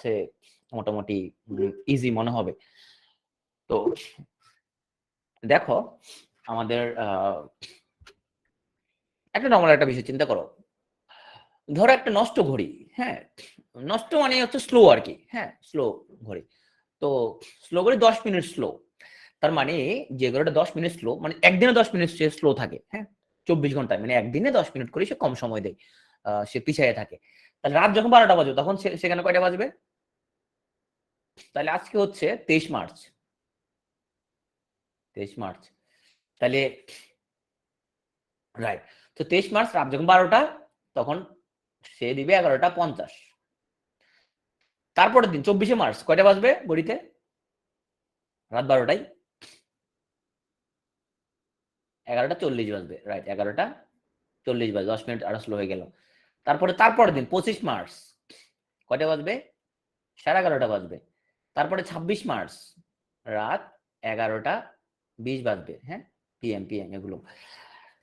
কাছে মোটামুটি ইজি মনে হবে। তো দেখো আমাদের একটা নর্মাল একটা বিষয় চিন্তা করো, ধরো একটা নষ্ট ঘড়ি, হ্যাঁ, নষ্ট মানে হচ্ছে স্লো আর কি, হ্যাঁ, স্লো ঘড়ি। তো স্লো ঘড়ি 10 মিনিট স্লো, তার মানে যে ঘড়িটা 10 মিনিট স্লো, মানে একদিনে 10 মিনিট সে স্লো থাকে, হ্যাঁ, 24 ঘন্টায়, মানে একদিনে 10 মিনিট করে সে কম সময় দেয়, সে পিছিয়ে থাকে। তাহলে রাত যখন 12টা বাজবে তখন সেখানে কয়টা বাজবে? তাহলে আজকে হচ্ছে 23 মার্চ, 23 মার্চ, তাহলে রাইট। তো 23 মার্চ রাত যখন 12টা, তখন সে দিবে 11টা 50। তারপরের দিন 24শে মার্চ কয়টা বাজবে ঘড়িতে? রাত 12টায় 11টা 40 বাজবে, রাইট, 11টা 40 বাজবে, 10 মিনিট আরো স্লো হয়ে গেল। তারপরের দিন 25 মার্চ কয়টা বাজবে? 11:30 বাজবে। তারপরে 26 মার্চ রাত 11টা 20 বাজবে, হ্যাঁ, পিএম এগুলো।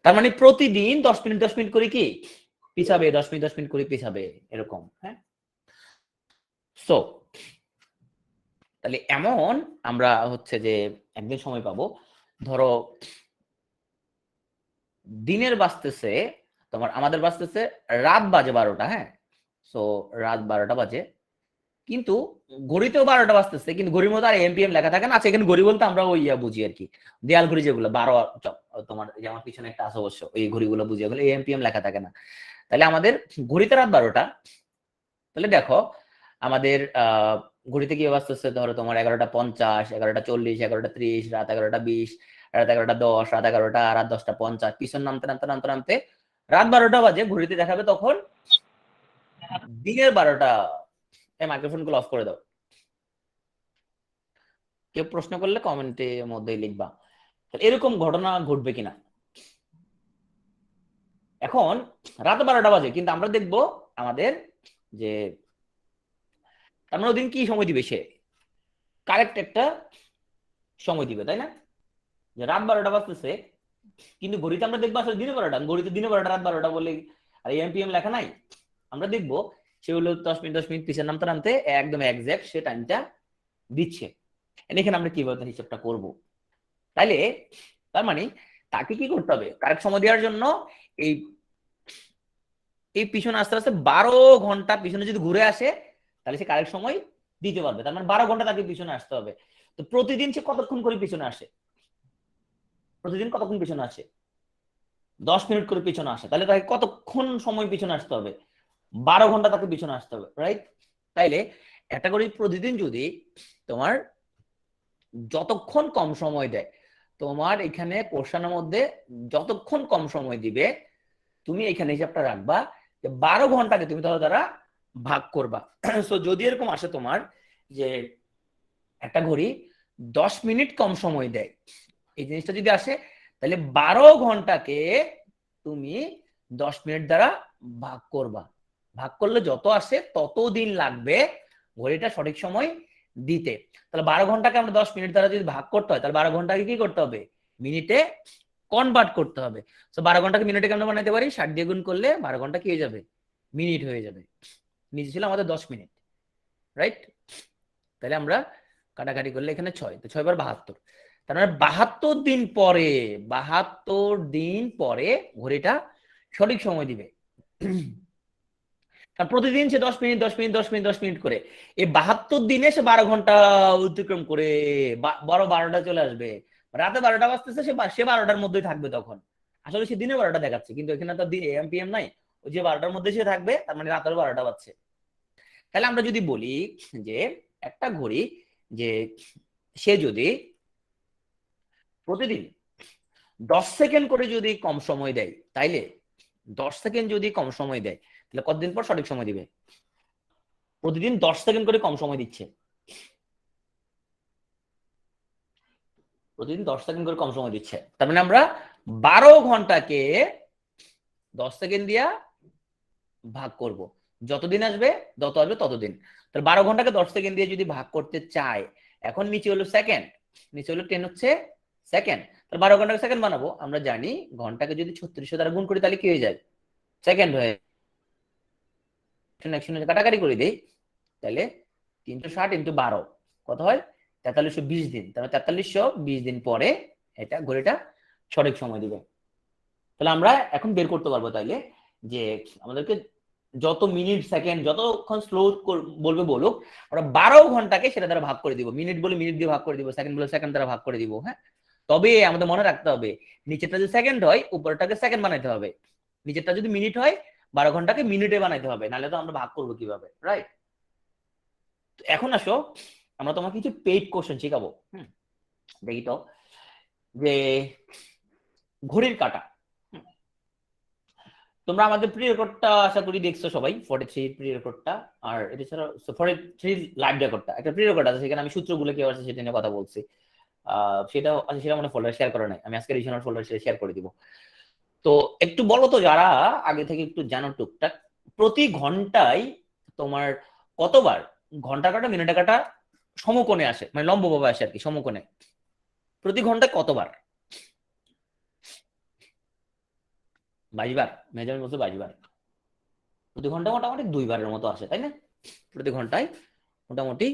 তার মানে প্রতিদিন 10 মিনিট 10 মিনিট করে কি পিছাবে, 10 মিনিট 10 মিনিট করে পিছাবে, এরকম, হ্যাঁ। সো তাহলে এমন আমরা হচ্ছে যে একদিন সময় পাবো, ধরো দিনের বাজতেছে তোমার, আমাদের বাজতেছে রাত বাজে 12টা, হ্যাঁ, সো রাত 12টা বাজে, কিন্তু ঘড়িতেও 12টা বাজতেছে, কিন্তু ঘড়ির মধ্যে আর এমপিএম লেখা থাকে না। আচ্ছা, এখানে ঘড়ি বলতে আমরা ওই বুঝি আর কি, দেয়াল ঘড়ি যেগুলো 12, তোমার যে আমার পিছনে একটা আছে অবশ্য, ওই ঘড়িগুলো বুঝি, ওগুলো এমপিএম লেখা থাকে না। তাহলে আমাদের ঘড়িতে রাত 12টা, তাহলে দেখো আমাদের ঘড়িতে কি বাজতেছে, ধরো তোমার 11টা 50, 11টা 40, 11টা 30, রাত 11টা 20, রাত 11টা 10, রাত 11টা, রাত 10টা 50, পিছন নামতে নামতে নামতে নামতে রাত 12টা বাজে, ঘড়িতে দেখাবে তখন দিনের 12টা। এই মাইক্রোফোন গুলো অফ করে দাও। কেউ প্রশ্ন করলে কমেন্টে মধ্যেই লিখবা এরকম ঘটনা ঘটবে কিনা। এখন রাত 12টা বাজে, কিন্তু আমরা দেখবো আমাদের যে আমরা ওদিন কি সময় দিবে, সে কারেক্ট একটা সময় দিবে, তাই না? যে রাত 12টা বাজতেছে, কিন্তু ঘড়িতে আমরা দেখবো আসলে দিনে 12টা, ঘড়িতে দিনে 12টা রাত 12টা বলে আর এমপিএম লেখা নাই। আমরা দেখবো সে হলো 10 মিনিট 10 মিনিট পিছিয়ে নামতে নামতে একদম একজ্যাক্ট সে টাইমটা দিচ্ছে। এখানে আমরা কিভাবে হিসাবটা করব? তাইলে তার মানে তাকে কি করতে হবে কারেক্ট সময় দেওয়ার জন্য? এই এই পিছনে আস্তে আস্তে 12 ঘন্টা পিছনে যদি ঘুরে আসে, তাহলে সে কারেক্ট সময় দিতে পারবে। তার মানে 12 ঘন্টা তাকে পিছনে আসতে হবে। তো প্রতিদিন সে কতক্ষণ করে পিছনে আসে? প্রতিদিন কতক্ষণ পিছনে আসে? 10 মিনিট করে পিছনে আসে, তাহলে তাকে কতক্ষণ সময় পিছনে আসতে হবে? 12 ঘন্টা তাকে পিছনে আসতে হবে, রাইট? তাইলে একটা করে প্রতিদিন যদি তোমার যতক্ষণ কম সময় দেয়, তোমার এখানে কোশ্চেনের মধ্যে যতক্ষণ কম সময় দিবে, তুমি এখানে হিসাবটা রাখবা যে 12 ঘন্টাকে তুমি তাহলে দ্বারা ভাগ করবা। সো যদি এরকম আসে তোমার যে একটা ঘড়ি 10 মিনিট কম সময় দেয়, এই জিনিসটা যদি আসে, তাহলে 12 ঘন্টাকে তুমি 10 মিনিট দ্বারা ভাগ করবা। ভাগ করলে যত আসে তত দিন লাগবে ঘড়িটা সঠিক সময় দিতে। তাহলে 12 ঘন্টাকে আমরা 10 মিনিট দ্বারা যদি ভাগ করতে হয়, তাহলে 12 ঘন্টাকে কি করতে হবে? মিনিটে কনভার্ট করতে হবে। তো 12 ঘন্টাকে মিনিটে কেমন বানাতে পারি? 60 দিয়ে গুণ করলে 12 ঘন্টা কি হয়ে যাবে? মিনিট হয়ে যাবে। নিচে ছিল আমাদের 10 মিনিট, রাইট? তাহলে আমরা কাটাকাটি করলে এখানে 6, তো 6 বার 72, তার মানে 72 দিন পরে, 72 দিন পরে ঘড়িটা সঠিক সময় দিবে। প্রতিদিন সে 10 মিনিট 10 মিনিট 10 মিনিট 10 মিনিট করে, এই 72 দিনে সে 12 ঘন্টা অতিক্রম করে বড় 12টা চলে আসবে। রাতে 12টা বাজতেছে, সে 12টার মধ্যেই থাকবে তখন। আসলে সে দিনে 12টা দেখাচ্ছে, কিন্তু এখানে তো এমপিএম নাই, ওই যে 12টার মধ্যে সে থাকবে, তার মানে রাতের 12টা বাজছে। তাহলে আমরা যদি বলি যে একটা ঘড়ি যে সে যদি প্রতিদিন 10 সেকেন্ড করে যদি কম সময় দেয়, তাইলে 10 সেকেন্ড যদি কম সময় দেয়, তাহলে কতদিন পর সঠিক সময় দিবে? প্রতিদিন 10 সেকেন্ড করে কম সময় দিচ্ছে, প্রতিদিন 10 সেকেন্ড করে কম সময় দিচ্ছে, তার মানে আমরা 12 ঘন্টাকে 10 সেকেন্ড দিয়া ভাগ করব, যতদিন আসবে যত আসবে ততদিন। তাহলে 12 ঘন্টাকে 10 সেকেন্ড দিয়ে যদি ভাগ করতে চায়, এখন নিচে হলো সেকেন্ড, নিচে হলো 10 হচ্ছে সেকেন্ড, তাহলে 12 ঘন্টাকে সেকেন্ড বানাবো। আমরা জানি ঘন্টাকে যদি 3600 দ্বারা গুণ করি তাহলে কি হয়ে যায়? সেকেন্ড হয়ে কাটাকাটি করে দিই, তাহলে 360 ইন্টু 12 কত হয়? 4320 দিন। তাহলে 4320 দিন পরে এটা ঘড়িটা সঠিক সময় দিবে। তাহলে আমরা এখন বের করতে পারবো তাইলে যে আমাদেরকে যত মিনিট সেকেন্ড যতক্ষণ স্লো বলবে বলুক, আমরা 12 ঘন্টাকে সেটা দ্বারা ভাগ করে দিব। মিনিট বলে মিনিট দিয়ে ভাগ করে দিব, সেকেন্ড বলে সেকেন্ড দ্বারা ভাগ করে দিব। হ্যাঁ, তবে আমাদের মনে রাখতে হবে নিচেরটা যদি সেকেন্ড হয় উপরটাকে সেকেন্ড বানাইতে হবে, নিচেরটা যদি মিনিট হয় 12 ঘন্টাকে মিনিটে বানাইতে হবে, নাহলে তো আমরা ভাগ করবো কিভাবে, রাইট? এখন আসো আমরা তোমাকে কিছু পেইড কোশ্চেন শিখাবো। দেখি তো যে ঘড়ির কাঁটা। তোমরা আমাদের প্রি রেকর্ডটা আশা করি দেখছো সবাই, 43 প্রি রেকর্ডটা, আর এটা ছাড়া 43 লাইভ রেকর্ডটা একটা প্রি রেকর্ড আছে, সেখানে আমি সূত্রগুলো কি আছে সেটা নিয়ে কথা বলছি। সেটা সেটা মানে ফোল্ডার শেয়ার করা নাই, আমি আজকে রিজনাল ফোল্ডার শেয়ার করে দিব। তো একটু বলো তো যারা আগে থেকে একটু জানো টুকটাক, প্রতি ঘন্টায় তোমার কতবার ঘন্টা কাটা মিনিট কাটা সমকোণে আসে, মানে লম্বভাবে আসে আর কি, সমকোণে প্রতি ঘন্টায় কতবার? 22 বার। মেজারমেন্ট বলতে 22 বার। প্রতি ঘন্টায় মোটামুটি 2 বারের মতো আসে, তাই না? প্রতি ঘন্টায় মোটামুটি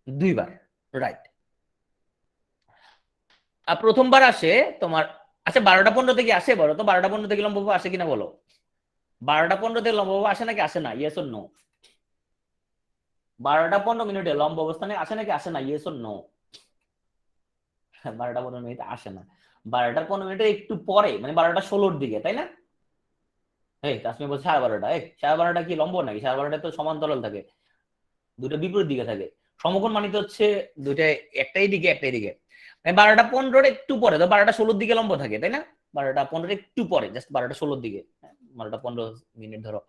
2 বার, রাইট। আর প্রথমবার আসে তোমার, আচ্ছা 12টা 15 থেকে আসে, বলো তো 12টা 15 থেকে লম্বভাবে আসে কিনা বলো? 12টা 15 থেকে লম্বভাবে আসে নাকি আসে না? Yes or no? 12টা 15 মিনিটে লম্ব অবস্থানে আসে নাকি আসে না? Yes or no? 12টা 15 মিনিটে আসে না, 12টা 15 মিনিটে একটু পরে, মানে 12টা 16 দিকে, তাই না? এই কাশ্মীর বলছে 12:30, এই 12:30 কি লম্ব নাকি? 12:30 তো সমান্তরাল থাকে, দুটো বিপরীত দিকে থাকে। সমকোণ মানে তো হচ্ছে দুইটা, একটাই দিকে একটাই দিকে। মানে 12টা 15 একটু পরে, তো 12টা 16 দিকে লম্ব থাকে, তাই না? 12টা 15 একটু পরে, জাস্ট 12টা 16 দিকে, 12টা 15 মিনিট ধরো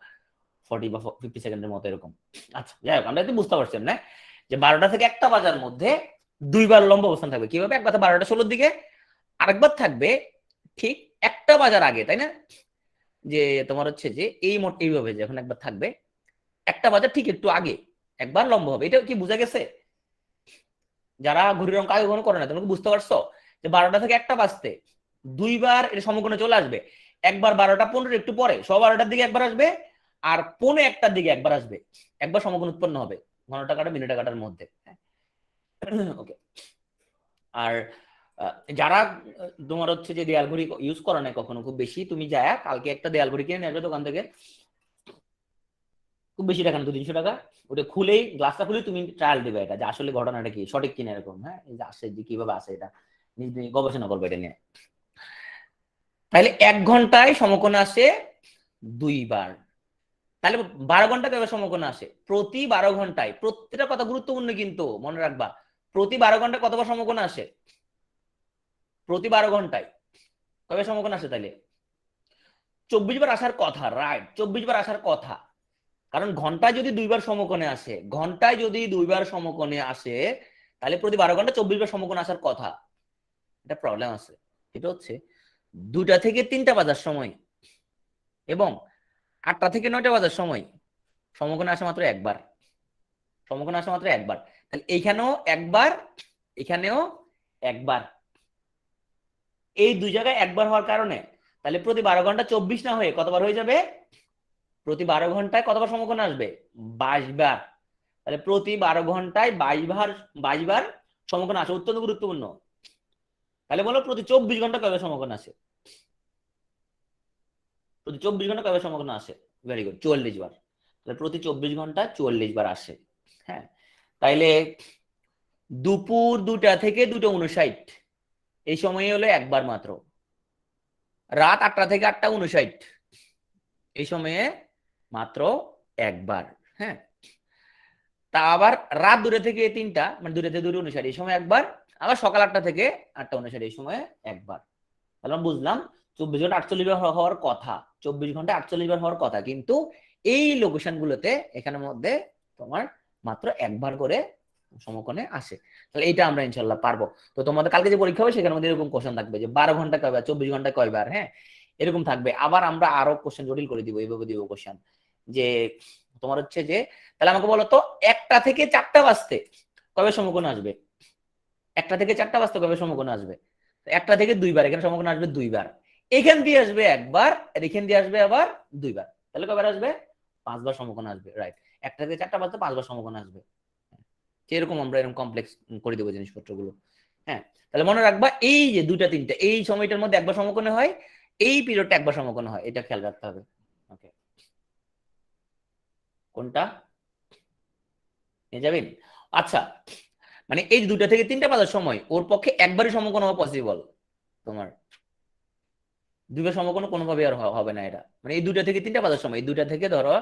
40 বা 50 সেকেন্ডের মতো এরকম। আচ্ছা যাই হোক, আমরা একটু বুঝতে পারছেন না যে 12টা থেকে 1টা বাজার মধ্যে 2 বার লম্ব অবস্থান থাকবে। কিভাবে? একবার 12টা 16 দিকে, আরেকবার থাকবে ঠিক 1টা বাজার আগে, তাই না? যে তোমার হচ্ছে যে এই মোট এইভাবে যখন একবার থাকবে 1টা বাজার ঠিক একটু আগে একবার লম্ব হবে। এটা কি বোঝা গেছে? যারা ঘড়ির অঙ্ক আগে কখনো করে না, তুমি বুঝতে পারছো যে 12টা থেকে 1টা বাজতে 2 বার এটা সমকোণে চলে আসবে। একবার 12টা 15 একটু পরে 12:15 দিকে একবার আসবে, আর 1:45 দিকে একবার আসবে, একবার সমকোণ উৎপন্ন হবে ঘন্টা কাটা মিনিট কাটার মধ্যে। ওকে। আর যারা তোমার হচ্ছে যে দেয়াল ঘড়ি ইউজ করে না কখনো খুব বেশি, তুমি যায় কালকে একটা দেয়াল ঘড়ি কিনে নেবে দোকান থেকে, খুব বেশি টাকা না, 200-300 টাকা। ওটা খুলেই গ্লাসটা খুলে তুমি ট্রায়াল দিবে এটা যে আসলে ঘটনাটা কি, সঠিক কিনা এরকম। হ্যাঁ, এই যে আসে যে কিভাবে আসে এটা নিজে গবেষণা করবে এটা নিয়ে। তাহলে 1 ঘন্টায় সমকোণ আসে 2 বার। তাহলে 12 ঘন্টা কবে সমকোণ আসে? প্রতি 12 ঘন্টায়। প্রত্যেকটা কথা গুরুত্বপূর্ণ কিন্তু মনে রাখবা, প্রতি 12 ঘন্টায় কতবার সমকোণ আসে? প্রতি 12 ঘন্টায় কবে সমকোণ আসে? তাহলে 24 বার আসার কথা, রাইট, 24 বার আসার কথা। কারণ ঘন্টায় যদি 2 বার সমকোণে আসে, ঘন্টায় যদি 2 বার সমকোণে আসে, তাহলে প্রতি 12 ঘন্টা 24 বার সমকোণ আসার কথা। এটা প্রবলেম আছে। এটা হচ্ছে 2টা থেকে 3টা বাজার সময় এবং 8টা থেকে 9টা বাজার সময় সমকোণে আসে মাত্র একবার। সমকোণে আসে মাত্র একবার। তাহলে এইখানেও একবার, এখানেও একবার, এই দুই জায়গায় একবার হওয়ার কারণে তাহলে প্রতি 12 ঘন্টা 24 না হয়ে কতবার হয়ে যাবে? প্রতি 12 ঘন্টায় কতবার সমকোণ আসবে? 22 বার। তাহলে প্রতি 12 ঘন্টায় 22 বার সমকোণ আসে। অত্যন্ত গুরুত্বপূর্ণ। তাহলে বলো প্রতি 24 ঘন্টা কবে সমকোণ আসে? প্রতি 24 ঘন্টা কবে সমকোণ আসে? ভেরি গুড, 44 বার। তাহলে প্রতি 24 ঘন্টা 44 বার আসে। হ্যাঁ, তাইলে দুপুর 2টা থেকে 2:59 এই সময়ে হলো একবার মাত্র। রাত 8টা থেকে 8:59 এই সময়ে মাত্র একবার। হ্যাঁ, তা আবার রাত 2টা থেকে 3টা, মানে 2টা থেকে 2:59 এই সময় একবার। আবার সকাল 8টা থেকে 8:59 এই সময় একবার। তাহলে আমরা বুঝলাম 24 ঘন্টা 48 বার হওয়ার কথা, 24 ঘন্টা 48 বার হওয়ার কথা, কিন্তু এই লোকেশন গুলোতে এখানের মধ্যে তোমার মাত্র একবার করে সমকোণে আসে। তাহলে এইটা আমরা ইনশাল্লাহ পারবো। তো তোমাদের কালকে যে পরীক্ষা হবে সেখানে মধ্যে এরকম কোশ্চেন থাকবে যে 12 ঘন্টা কয়বার, 24 ঘন্টা কয়বার। হ্যাঁ, এরকম থাকবে। আবার আমরা আরো কোশ্চেন জটিল করে দিব, এইভাবে দিব কোশ্চেন যে তোমার হচ্ছে যে, তাহলে আমাকে বলো তো 1টা থেকে 4টা বাজতে কবে সমকোণ আসবে? 1টা থেকে 4টা বাজতে কবে সমকোণ আসবে? 1টা থেকে 2 বার, এখানে সমকোণ আসবে 2 বার। এখান দিয়ে আসবে একবার, আর এখান দিয়ে আসবে আবার 2 বার। তাহলে কয়বার আসবে? 5 বার সমকোণ আসবে, রাইট। একটা থেকে 4টা বাজতে 5 বার সমকোণ আসবে। এরকম আমরা এরকম কমপ্লেক্স করে দেবো জিনিসপত্রগুলো। হ্যাঁ, তাহলে মনে রাখবা এই যে 2টা 3টা এই সময়টার মধ্যে একবার সমকোণে হয়, এই পিরিয়ডটা একবার সমকোণে হয়, এটা খেয়াল রাখতে হবে। ওকে, কোনটা নিয়ে যাবেন? আচ্ছা, মানে এই 2টা থেকে 3টা বাজার সময় ওর পক্ষে একবারই সমকোণ হওয়া পসিবল। তোমার দুইবার সমকোণ কোনোভাবে আর হবে না এটা, মানে এই 2টা থেকে 3টা বাজার সময়, এই 2টা থেকে ধরো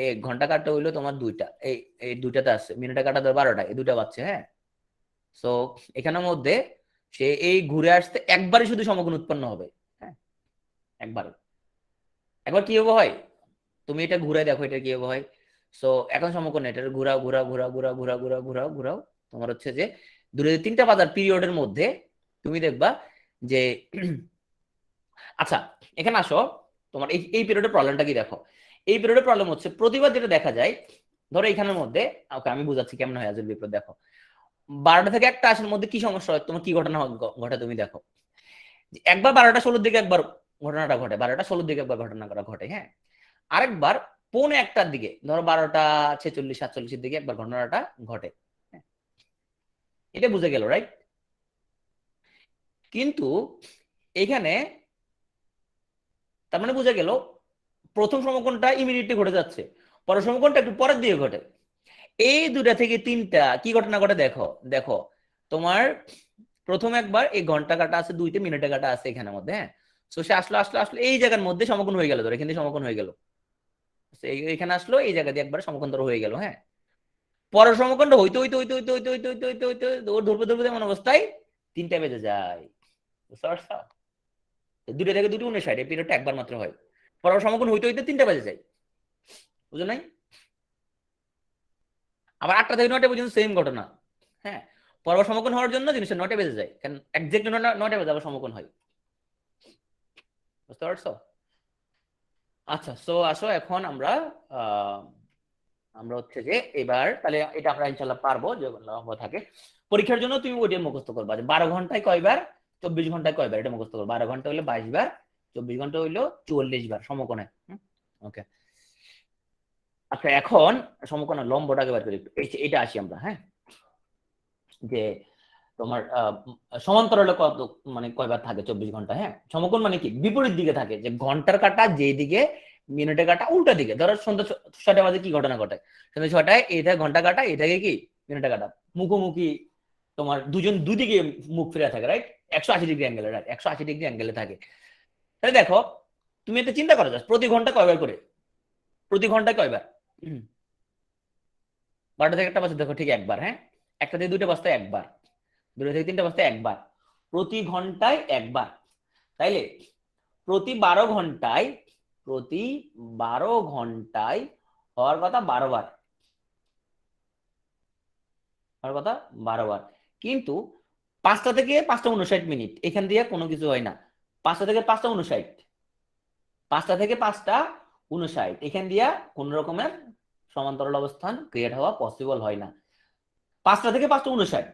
এই ঘন্টা কাটটা হইলো তোমার 2টা, এই 2টাতে আসছে, মিনিটে কাটা ধরো 12টা, এই 2টা বাজছে। হ্যাঁ, সো এখানের মধ্যে সে এই ঘুরে আসতে একবারই শুধু সমকোণ উৎপন্ন হবে। হ্যাঁ, একবার। একবার কি হবে হয়, তুমি এটা ঘুরে দেখো এটা কি হবে হয়। সো এখন সমকোণ এটা ঘুরাও ঘুরাও ঘুরাও ঘুরাও ঘুরাও ঘুরাও ঘুরাও ঘুরাও, তোমার হচ্ছে যে 2-3টা বাজার পিরিয়ডের মধ্যে তুমি দেখবা যে আচ্ছা এখানে আসো, তোমার এই এই পিরিয়ডের প্রবলেমটা কি দেখো। এই পিরিয়ডের প্রবলেম হচ্ছে প্রতিবার যেটা দেখা যায়, ধরো এখানের মধ্যে, ওকে আমি বুঝাচ্ছি কেমন হয় আজের বিপ্লব। দেখো 12টা থেকে 1টা আসার মধ্যে কি সমস্যা হয়, তোমার কি ঘটনা ঘটে তুমি দেখো। একবার 12টা 16-র দিকে একবার ঘটনাটা ঘটে, 12টা 16-র দিকে একবার ঘটনাটা ঘটে। হ্যাঁ, আরেকবার পৌনে 1টার দিকে, ধরো 12টা 46 47-এর দিকে একবার ঘটনাটা ঘটে। হ্যাঁ, এটা বুঝে গেল রাইট। কিন্তু এখানে তার মানে বুঝে গেল প্রথম সমকোণটা ইমিডিয়েটলি ঘটে যাচ্ছে, পরের সমকোণটা একটু পরের দিকে ঘটে। এই 2টা থেকে 3টা কি ঘটনা ঘটে দেখো। দেখো তোমার প্রথম একবার এই ঘন্টা কাটা আছে 2তে, মিনিটে কাটা আছে এখানের মধ্যে। হ্যাঁ, তো সে আসলো আসলো আসলো এই জায়গার মধ্যে সমকোণ হয়ে গেল, ধরো এখানে সমকোণ হয়ে গেল, এখানে আসলো এই জায়গা দিয়ে একবার সমকোণ ধরো হয়ে গেল। হ্যাঁ, পরের সমকোণটা হইতে হইতে হইতে হইতে হইতে হইতে হইতে হইতে হইতে ওর ধরবে ধরবে এমন অবস্থায় 3টা বেজে যায়। বুঝতে পারছো? 2টা থেকে 2টা 59, এই পিরিয়ডটা একবার মাত্র হয়। পরের সমকোণ হইতে হইতে 3টা বেজে যায়। বুঝো নাই? আবার 8টা থেকে 9টা পর্যন্ত সেম ঘটনা। হ্যাঁ, পরপর সমকোণ হওয়ার জন্য জিনিসটা 9টা বেজে যায়, কারণ একজ্যাক্ট 9টা বেজে আবার সমকোণ হয়। বুঝতে পারছো? আচ্ছা, সো আসো এখন আমরা আহ আমরা হচ্ছে যে এবার তাহলে এটা আমরা ইনশাল্লাহ পারবো যে লম্বা থাকে। পরীক্ষার জন্য তুমি ওইটা মুখস্থ করবা যে 12 ঘন্টায় কয়বার, 24 ঘন্টায় কয়বার, এটা মুখস্থ করবো। 12 ঘন্টা হইলো 22 বার, 24 ঘন্টা হইলো 44 বার সমকোণে। ওকে, আচ্ছা এখন সমকোণের লম্বটাকে বার করি একটু, এটা আসি আমরা। হ্যাঁ, যে তোমার সমান্তরালে কত মানে কয়বার থাকে 24 ঘন্টা। হ্যাঁ, সমকোণ মানে কি বিপরীত দিকে থাকে, যে ঘন্টার কাটা যেদিকে মিনিটের কাটা উল্টা দিকে। ধরো সন্ধ্যা 6টা বাজে কি ঘটনা ঘটে, সন্ধ্যা 6টায় এই থাকে ঘন্টা কাটা, এই থাকে কি মিনিটের কাটা, মুখোমুখি তোমার দুজন দুদিকে মুখ ফিরে থাকে রাইট, 180 ডিগ্রি অ্যাঙ্গেলে, রাইট 180 ডিগ্রি অ্যাঙ্গেলে থাকে। তাহলে দেখো তুমি একটা চিন্তা করো জাস্ট, প্রতি ঘন্টা কয়বার করে, প্রতি ঘন্টায় কয়বার। 12টা থেকে 1টা বাজে দেখো ঠিক একবার। হ্যাঁ, 1টা থেকে 2টা বাজতে একবার, 2টা থেকে 3টা বাজতে একবার, প্রতি ঘন্টায় একবার। তাইলে প্রতি 12 ঘন্টায়, প্রতি 12 ঘন্টায় হওয়ার কথা 12 বার, হওয়ার কথা 12 বার। কিন্তু 5টা থেকে 5টা 59 মিনিট এখান দিয়ে কোনো কিছু হয় না। 5টা থেকে 5টা 59, 5টা থেকে 5টা 59 এখান দিয়া কোন রকমের সমান্তরাল অবস্থান ক্রিয়েট হওয়া পসিবল হয় না। 5টা থেকে 5টা 59,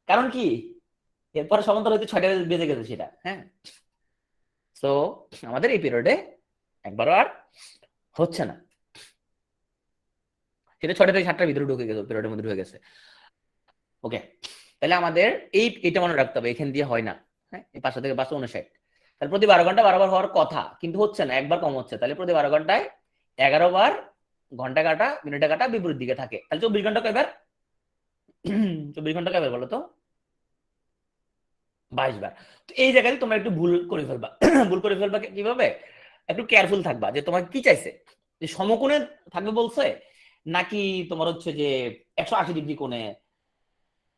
কারণ কি এরপরে সমান্তরাল হইতে 6টা বেজে গেছে সেটা। হ্যাঁ, তো আমাদের এই পিরিয়ডে একবারও আর হচ্ছে না, সেটা 6টা থেকে 7টার ভিতরে ঢুকে গেছে, পিরিয়ডের মধ্যে ঢুকে গেছে। ওকে, তাহলে আমাদের এটা মনে রাখতে হবে, এখান দিয়ে হয় না। হ্যাঁ, এই 5টা থেকে 5টা 59, তাহলে প্রতি 12 ঘন্টা 12 বার হওয়ার কথা, কিন্তু হচ্ছে না, একবার কম হচ্ছে। তাহলে প্রতি 12 ঘন্টায় 11 বার ঘন্টা কাটা মিনিটে কাটা বিপরীত দিকে থাকে। তাহলে 24 ঘন্টা কয়বার? 24 ঘন্টা কয়বার বলো তো? 22 বার। তো এই জায়গায় তোমরা একটু ভুল করে ফেলবা। ভুল করে ফেলবা কিভাবে, একটু কেয়ারফুল থাকবা যে তোমার কি চাইছে, যে সমকোণে থাকবে বলছে, নাকি তোমার হচ্ছে যে 180 ডিগ্রি কোণে।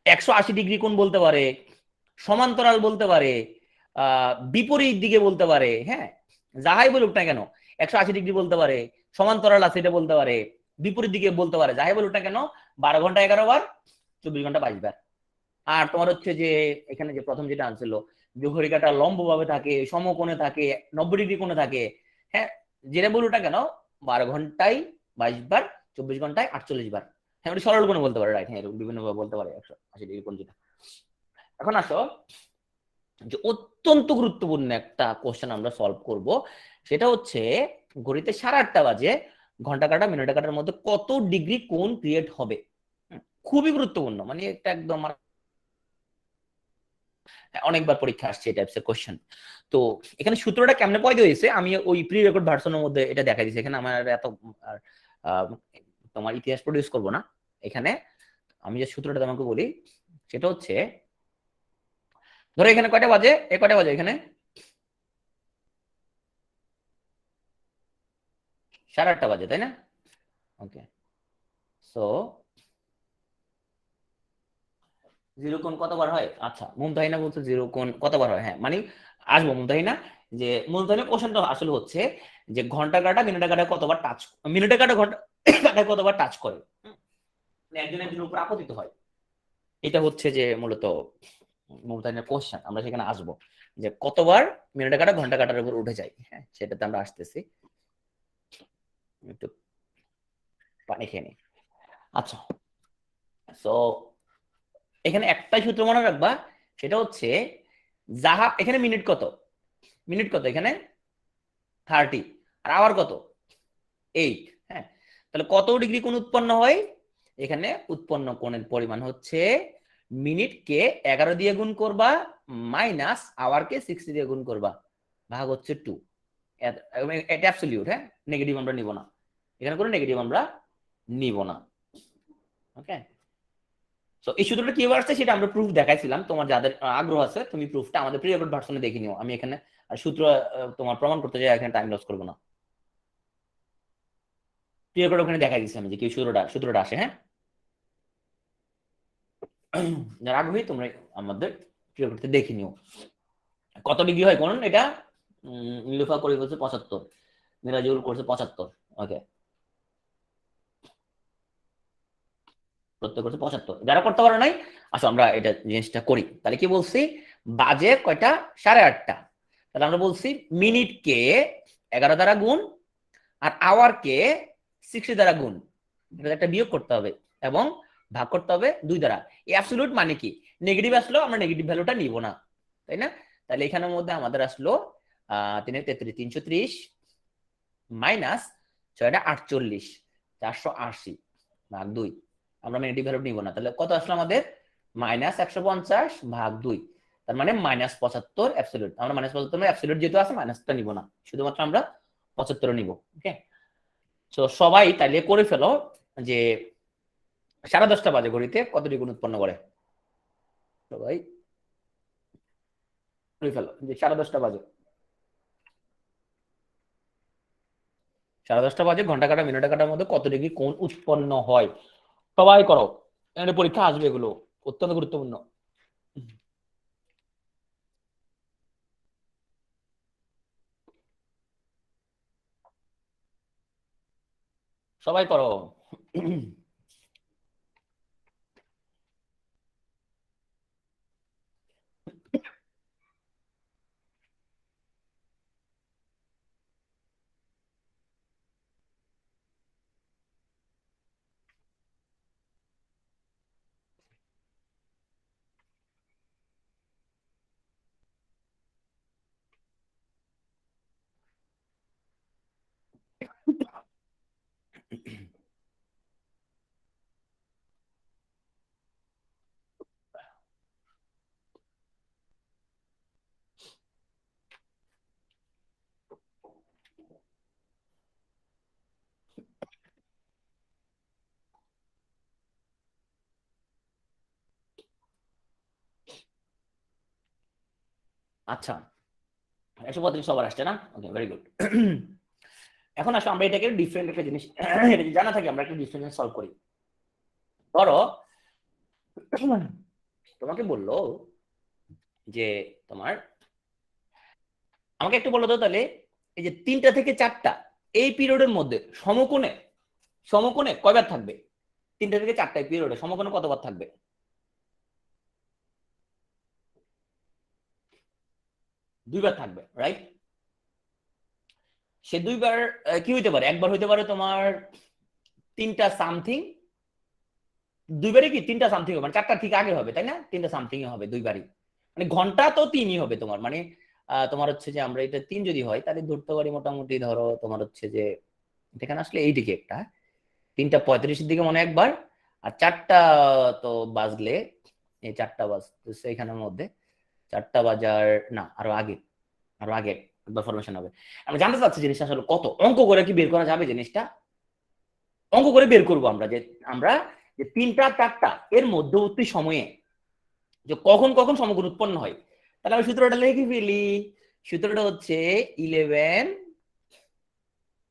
180 ডিগ্রি কোণ বলতে পারে, সমান্তরাল বলতে পারে, বিপরীত দিকে বলতে পারে। হ্যাঁ, যাহাই বলুক না কেন, 180 ডিগ্রি বলতে পারে, সমান্তরাল আছে এটা বলতে পারে, বিপরীত দিকে বলতে পারে, যাহাই বলুক না কেন, 12 ঘন্টা 11 বার, 24 ঘন্টা 22 বার। আর তোমার হচ্ছে যে এখানে যে প্রথম যেটা আনছিল, যে ঘড়িকাটা লম্ব ভাবে থাকে, সমকোণে থাকে, 90 ডিগ্রি কোণে থাকে। হ্যাঁ, যেটা বলুক না কেন, 12 ঘন্টায় 22 বার, 24 ঘন্টায় 48 বার। হ্যাঁ, ওটা সরল কোণে বলতে পারে, রাইট। হ্যাঁ, বিভিন্ন ভাবে বলতে পারে 180 ডিগ্রি কোণ যেটা। এখন আসো যে অত্যন্ত গুরুত্বপূর্ণ একটা কোশ্চেন আমরা সলভ করব, সেটা হচ্ছে ঘড়িতে 8:30 বাজে, ঘন্টা কাটা মিনিট কাটার মধ্যে কত ডিগ্রি কোণ ক্রিয়েট হবে। খুবই গুরুত্বপূর্ণ, মানে এটা একদম অনেকবার পরীক্ষা আসছে এই টাইপসের কোশ্চেন। তো এখানে সূত্রটা কেমনে পয়দা হয়েছে আমি ওই প্রি রেকর্ড ভার্সনের মধ্যে এটা দেখা দিয়েছি। এখানে আমার এত তোমার ইতিহাস প্রডিউস করব না। এখানে আমি যে সূত্রটা তোমাকে বলি সেটা হচ্ছে, ধরো এখানে কয়টা বাজে, কয়টা বাজে এখানে 8:30 বাজে, তাই না? ওকে, সো জিরো কোণ কতবার হয়? আচ্ছা, মুমতাহিনা বলছে জিরো কোণ কতবার হয়। হ্যাঁ মানে আসবো মুমতাহিনা, যে মুমতাহিনা কোশ্চেনটা আসলে হচ্ছে যে ঘন্টা কাটা মিনিট কাটা কতবার টাচ, মিনিট কাটা ঘন্টা কাটা কতবার টাচ করে, মানে একজন একজনের উপর আপতিত হয়। এটা হচ্ছে যে মূলত মুমতাহিনের কোশ্চেন। আমরা সেখানে আসবো যে কতবার মিনিট কাটা ঘন্টা কাটার উপর উঠে যায়। হ্যাঁ, সেটাতে আমরা আসতেছি। একটু পানি খেয়ে নিই। আচ্ছা, সো এখানে একটাই সূত্র মনে রাখবা, সেটা হচ্ছে যাহা এখানে মিনিট কত, মিনিট কত এখানে 30, আর আওয়ার কত 8। হ্যাঁ, তাহলে কত ডিগ্রি কোণ উৎপন্ন হয়? এখানে উৎপন্ন কোণের পরিমাণ হচ্ছে মিনিটকে 11 দিয়ে গুণ করবা মাইনাস আওয়ারকে 60 দিয়ে গুণ করবা ভাগ হচ্ছে 2। এটা অ্যাবসলিউট, হ্যাঁ, নেগেটিভ আমরা নিব না, এখানে কোনো নেগেটিভ আমরা নিব না। ওকে, সো এই সূত্রটা কিভাবে আসছে সেটা আমরা প্রুফ দেখাইছিলাম। তোমার যাদের আগ্রহ আছে তুমি প্রুফটা আমাদের প্রি রেকর্ড ভার্সনে দেখে নিও। আমি এখানে আর সূত্র তোমার প্রমাণ করতে যাই এখানে টাইম লস করবো না। প্রি রেকর্ড ওখানে দেখাই দিচ্ছি আমি যে কি সূত্রটা আসে। হ্যাঁ, যারা আগ্রহী তোমরা আমাদের প্রি রেকর্ডতে দেখে নিও কত ডিগ্রি হয় কোন এটা। নীলুফা করে বলছে 75, মিরাজুল করছে 75। ওকে, প্রত্যেক করছে 75, যারা করতে পারো নাই আসো আমরা এটা জিনিসটা করি। তাহলে কি বলছি, বাজে কয়টা 8:30। তাহলে আমরা বলছি মিনিটকে 11 দ্বারা গুণ আর আওয়ারকে 60 দ্বারা গুণ, এটা একটা বিয়োগ করতে হবে এবং ভাগ করতে হবে 2 দ্বারা। এই অ্যাবসলিউট মানে কি, নেগেটিভ আসলেও আমরা নেগেটিভ ভ্যালুটা নিব না, তাই না? তাহলে এখানের মধ্যে আমাদের আসলো 330 মাইনাস 648 480 ভাগ 2, আমরা নেগেটিভ ভ্যালু নিব না। তাহলে কত আসলো আমাদের মাইনাস 150 ভাগ 2, তার মানে মাইনাস 75 অ্যাবসলিউট। আমরা মাইনাস 75 অ্যাবসলিউট যেহেতু আছে মাইনাসটা নিব না, শুধুমাত্র আমরা 75 নিব। ওকে, তো সবাই তাইলে করে ফেলো যে 10:30 বাজে ঘড়িতে কত ডিগ্রি উৎপন্ন করে। সবাই করে ফেলো যে 10:30 বাজে, 10:30 বাজে ঘন্টা কাটা মিনিট কাটার মধ্যে কত ডিগ্রি কোণ উৎপন্ন হয়। সবাই করো, এখানে পরীক্ষা আসবে, এগুলো অত্যন্ত গুরুত্বপূর্ণ। সবাই করো। আচ্ছা, 135 সবার আসছে না? ওকে, ভেরি গুড। এখন আসো আমরা এটাকে ডিফারেন্ট একটা জিনিস এটা যদি জানা থাকে আমরা একটা ডিফারেন্স সলভ করি। ধরো তোমাকে বললো যে তোমার, আমাকে একটু বলো তো তাহলে এই যে 3টা থেকে 4টা এই পিরিয়ডের মধ্যে সমকোণে সমকোণে কয়বার থাকবে? 3টা থেকে 4টা পিরিয়ডে সমকোণে কতবার থাকবে? 2বার থাকবে, রাইট? সে 2বার কি হইতে পারে, একবার হইতে পারে তোমার 3টা সামথিং, 2বারই কি 3টা সামথিং হবে, মানে 4টা ঠিক আগে হবে, তাই না? 3টা সামথিং হবে 2বারই, মানে ঘন্টা তো 3ই হবে তোমার, মানে তোমার হচ্ছে যে আমরা এটা 3 যদি হয় তাহলে ধরতে পারি মোটামুটি, ধরো তোমার হচ্ছে যে এখানে আসলে এইদিকে একটা 3:35 দিকে মনে একবার, আর 4টা তো বাজলে, এই 4টা বাজতেছে এখানের মধ্যে, 4টা বাজার না আরো আগে, আরো আগে একবার ফরমেশন হবে। আমরা জানতে চাচ্ছি জিনিসটা আসলে কত, অঙ্ক করে কি বের করা যাবে জিনিসটা? অঙ্ক করে বের করবো আমরা যে 3টা 4টা এর মধ্যবর্তী সময়ে যে কখন কখন সমকোণ উৎপন্ন হয়। তাহলে আমি সূত্রটা লিখে ফেলি। সূত্রটা হচ্ছে 11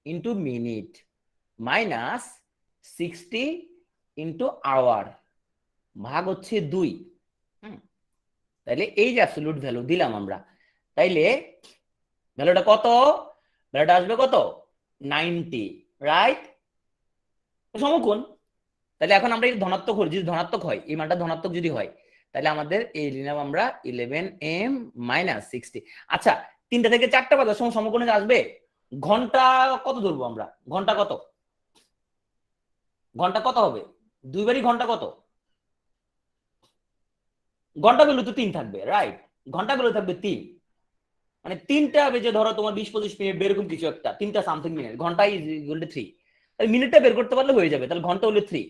into minute minus 60 into hour ভাগ হচ্ছে 2। তাইলে এই যে অ্যাবসলিউট ভ্যালু দিলাম আমরা, তাইলে ভ্যালুটা কত? ভ্যালুটা আসবে কত? 90, রাইট? সমকোণ। তাহলে এখন আমরা এই ধনাত্মক হল, যদি ধনাত্মক হয়, এই মানটা ধনাত্মক যদি হয়, তাহলে আমাদের এই নিলাম আমরা 11m মাইনাস 60। আচ্ছা, 3টা থেকে 4টা বাজার সময় সমকোণে আসবে। ঘন্টা কত ধরবো আমরা? ঘন্টা কত? ঘন্টা কত হবে? 2বারই ঘন্টা কত? ঘন্টাগুলো তো 3 থাকবে, রাইট? ঘন্টাগুলো থাকবে 3, মানে 3টা বেজে ধরো তোমার 20-25 মিনিট এরকম কিছু একটা, 3টা সামথিং মিনিট, ঘন্টা ইজ ইকুয়াল টু 3। তাহলে মিনিটটা বের করতে পারলে হয়ে যাবে। তাহলে ঘন্টা হলো 3,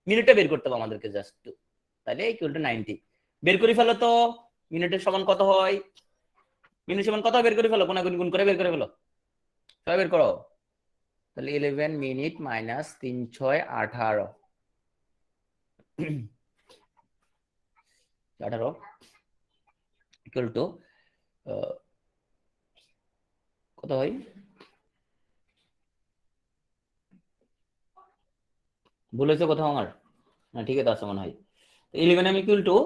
মিনিটটা বের করতে হবে আমাদেরকে জাস্ট 2, তাহলে ইকুয়াল টু 90। বের করে ফেলো তো মিনিটের সমান কত হয়, মিনিট সমান কত বের করে ফেলো, কোনাগুনি গুণ করে বের করে ফেলো, সবাই বের করো। তাহলে 11 মিনিট মাইনাস 3 6 18 18 ইকুয়াল টু কত হয়? ভুলেছো কোথাও আমার? না ঠিক আছে মনে হয়। 11 m equal to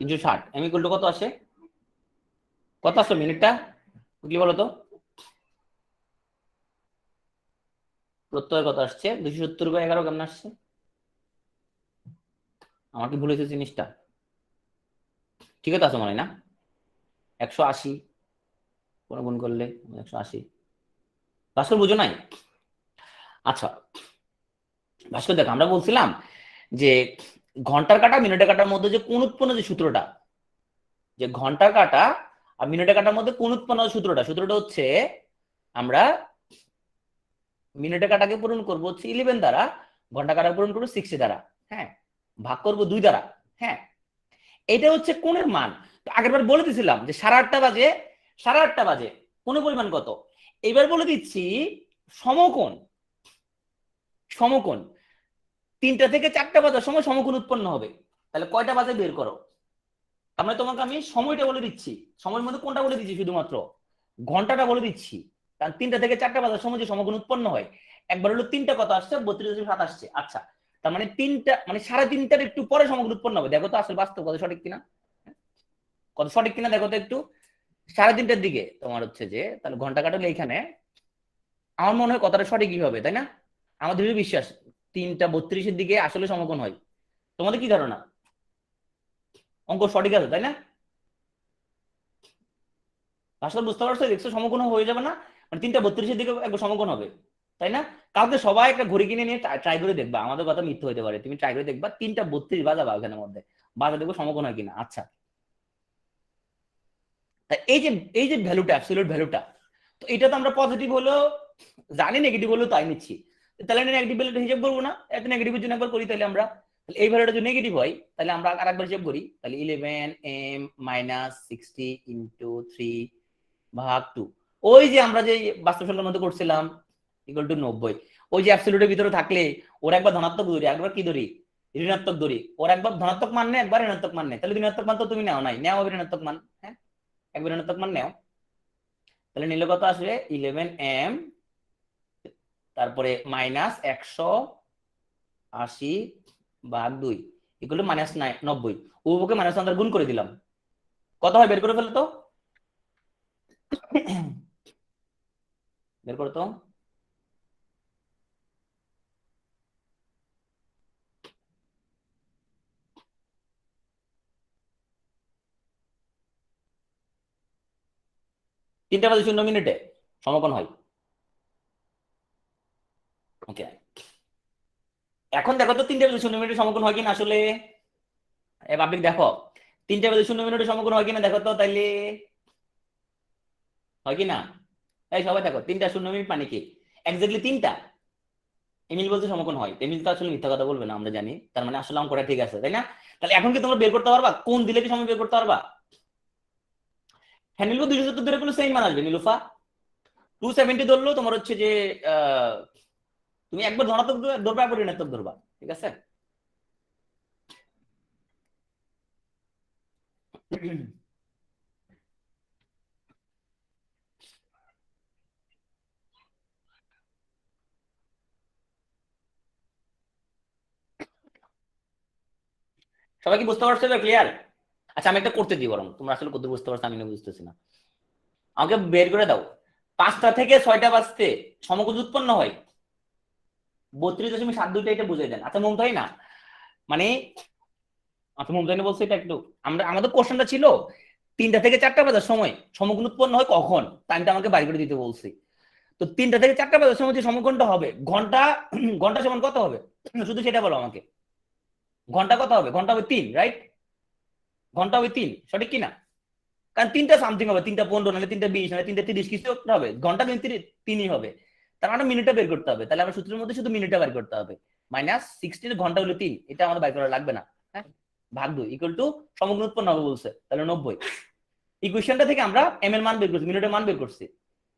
360, m equal to কত আসে? কত আসলো মিনিটটা কি বলো তো? প্রত্যয় কত আসছে? 270/11 কেমন আসছে? আমার কি ভুল হয়েছে জিনিসটা? ঠিক আছে মনে হয় না? 180 কোন গুণ করলে 180। ভাস্কর বুঝো নাই? আচ্ছা ভাস্কর দেখ, আমরা বলছিলাম যে ঘন্টার কাটা মিনিটের কাটার মধ্যে যে কোণ উৎপন্ন যে সূত্রটা, যে ঘন্টার কাটা আর মিনিটের কাটার মধ্যে কোণ উৎপন্ন সূত্রটা হচ্ছে আমরা মিনিটের কাটাকে পূরণ করবো হচ্ছে 11 দ্বারা, ঘন্টা কাটা পূরণ করবো 60 দ্বারা, হ্যাঁ, ভাগ করবো 2 দ্বারা, হ্যাঁ। এটা হচ্ছে কোণের মান। তো আগেরবার বলে দিয়েছিলাম যে 8:30 বাজে, 8:30 বাজে কোণের পরিমাণ কত। এবার বলে দিচ্ছি সমকোণ। সমকোণ 3টা থেকে 4টা বাজার সময় সমকোণ উৎপন্ন হবে। তাহলে কয়টা বাজে বের করো। তার তোমাকে আমি সময়টা বলে দিচ্ছি, সময়ের মধ্যে কোনটা বলে দিচ্ছি, শুধুমাত্র ঘন্টাটা বলে দিচ্ছি। কারণ 3টা থেকে 4টা বাজার সময় যে সমকোণ উৎপন্ন হয়, একবার হলো 3টা কত আসছে, 32.7 আসছে। আচ্ছা, তার মানে 3টা মানে 3:30টার একটু পরে সমকোণ উৎপন্ন হবে। দেখো তো আসলে বাস্তব কত সঠিক কিনা, কত সঠিক কিনা দেখো তো একটু। 3:30টার দিকে তোমার হচ্ছে যে, তাহলে ঘন্টা কাটলে এখানে আমার মনে হয় কথাটা সঠিকই হবে, তাই না? আমাদের বিশ্বাস 3:32-এর দিকে আসলে সমকোণ হয়। তোমাদের কি ধারণা? অঙ্ক সঠিক আছে তাই না? আসলে বুঝতে পারছো, দেখছো সমকোণ হয়ে যাবে না, মানে 3:32-এর দিকে একবার সমকোণ হবে, তাই না? কালকে সবাই একটা ঘড়ি কিনে নিয়ে ট্রাই করে দেখবা, আমাদের কথা মিথ্যে হতে পারে, তুমি ট্রাই করে দেখবা 3:32 বাজাবা ওখানের মধ্যে, বাজা দেখবো সমকোণ হয় কিনা। আচ্ছা, তাই এই যে ভ্যালুটা, অ্যাবসলিউট ভ্যালুটা, তো এটা তো আমরা পজিটিভ হলো জানি, নেগেটিভ হলো তাই নিচ্ছি। তাহলে নেগেটিভ ভ্যালুটা হিসাব করবো না? এত নেগেটিভের জন্য একবার করি, তাহলে আমরা এই ভ্যালুটা যদি নেগেটিভ হয় তাহলে আমরা আরেকবার হিসাব করি। তাহলে 11m মাইনাস 60 ইন্টু 3 ভাগ 2, ওই যে আমরা যে বাস্তব সংখ্যার মধ্যে করছিলাম ইকুয়াল টু 90। ওই যে অ্যাবসলিউটের ভিতরে থাকলে ওর একবার ধনাত্মক ধরি, একবার কি ধরি, ঋণাত্মক ধরি। ওর একবার ধনাত্মক মান নেই, একবার ঋণাত্মক মান নেই। তাহলে ঋণাত্মক মান তো তুমি নাও নাই, নেও ঋণাত্মক মান, হ্যাঁ, একবার ঋণাত্মক মান নেও। তাহলে নিলে কত আসবে? 11m তারপরে মাইনাস 180 ভাগ 2 ইকুয়াল টু মাইনাস 90। উভয়কে মাইনাস দ্বারা গুণ করে দিলাম, কত হয় বের করে ফেলো তো, বের করো তো। তিনটা বাজে 0 মিনিটে সমকোণ হয়। ওকে, এখন দেখো তো 3:00 সমকোণ হয় কিনা আসলে। পাবলিক দেখো 3:00 সমকোণ হয় কিনা দেখো তো তাইলে, হয় কিনা? এই সবাই দেখো 3:00 মানে কি? এক্স্যাক্টলি 3টা। এমিল বলতে সমকোণ হয়, এমিল তো আসলে মিথ্যা কথা বলবে না আমরা জানি, তার মানে আসলে অঙ্কটা ঠিক আছে তাই না? তাহলে এখন কি তোমরা বের করতে পারবা কোন দিলে কি সময় বের করতে পারবা? হ্যাঁ নীলুফা 270 ধরে কোনো সেম মান আসবে নীলুফা। 270 ধরলেও তোমার হচ্ছে যে তুমি একবার ধনাত্মক ধরবা একবার ঋণাত্মক ধরবা, ঠিক আছে? সবাই কি বুঝতে পারছো? ক্লিয়ার? আচ্ছা আমি একটা করতে দিই বরং, তোমরা আসলে কত বুঝতে পারছো আমি না বুঝতেছি না। আমাকে বের করে দাও 5টা থেকে 6টা বাজতে সমকোণ উৎপন্ন হয় 32.72, এটা বুঝে দেন। আচ্ছা মমতাই না মানে, আচ্ছা মমতাই বলছে এটা একটু, আমরা আমাদের কোশ্চেনটা ছিল 3টা থেকে 4টা বাজার সময় সমকোণ উৎপন্ন হয় কখন, টাইমটা আমাকে বাড়ি করে দিতে বলছি। তো 3টা থেকে 4টা বাজার সময় যে সমকোণটা হবে ঘন্টা, ঘন্টা সমান কত হবে শুধু সেটা বলো আমাকে। ঘন্টা কত হবে? ঘন্টা হবে 3, রাইট? ঘন্টা হবে 3, সঠিক কিনা? কারণ 3টা সামথিং হবে, 3টা 15 নাহলে 3টা 20 নাহলে 3টা 30 কিছু একটা হবে, ঘন্টা কিন্তু 3ই হবে। তার মানে মিনিটটা বের করতে হবে, তাহলে আমার সূত্রের মধ্যে শুধু মিনিটটা বের করতে হবে। -16 ঘন্টা হলো 3, এটা আমাদের বের করা লাগবে না। হ্যাঁ, ভাগ 2 ইকুয়াল টু সমগ্র উৎপন্ন হবে বলছে, তাহলে 90। ইকুয়েশনটা থেকে আমরা এম এর মান বের করছি, মিনিটের মান বের করছি।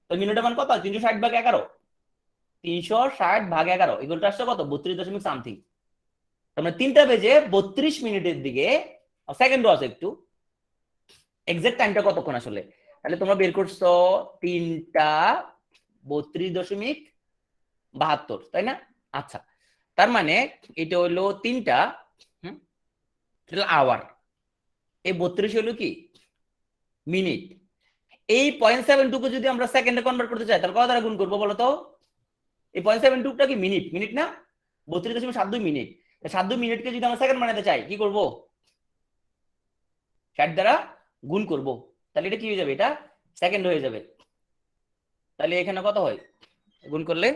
তো মিনিটের মান কত? 360 ভাগ 11, 360 ভাগ 11 ইকুয়াল টু আসছে কত? 32 দশমিক সামথিং। তার মানে 3টা বেজে 32 মিনিটের দিকে, সেকেন্ডও আছে একটু, এক্সাক্ট টাইমটা কতক্ষণ আসলে? তাহলে তোমরা বের করছো 3টা 32.72, তাই না? আচ্ছা তার মানে এটা হলো 3টা আওয়ার, এই 32 হলো কি মিনিট। এই 0.72 যদি আমরা সেকেন্ডে কনভার্ট করতে চাই তাহলে কত দ্বারা গুণ করবো বলো তো? এই 0.72টা কি মিনিট, মিনিট না? 32.72 মিনিট। 72 মিনিটকে যদি আমরা সেকেন্ড বানাতে চাই কি করব? 60 দ্বারা গুণ করব, তাহলে এটা কি হয়ে যাবে? এটা সেকেন্ড হয়ে যাবে। তাহলে এখানে কত হয় গুণ করলে?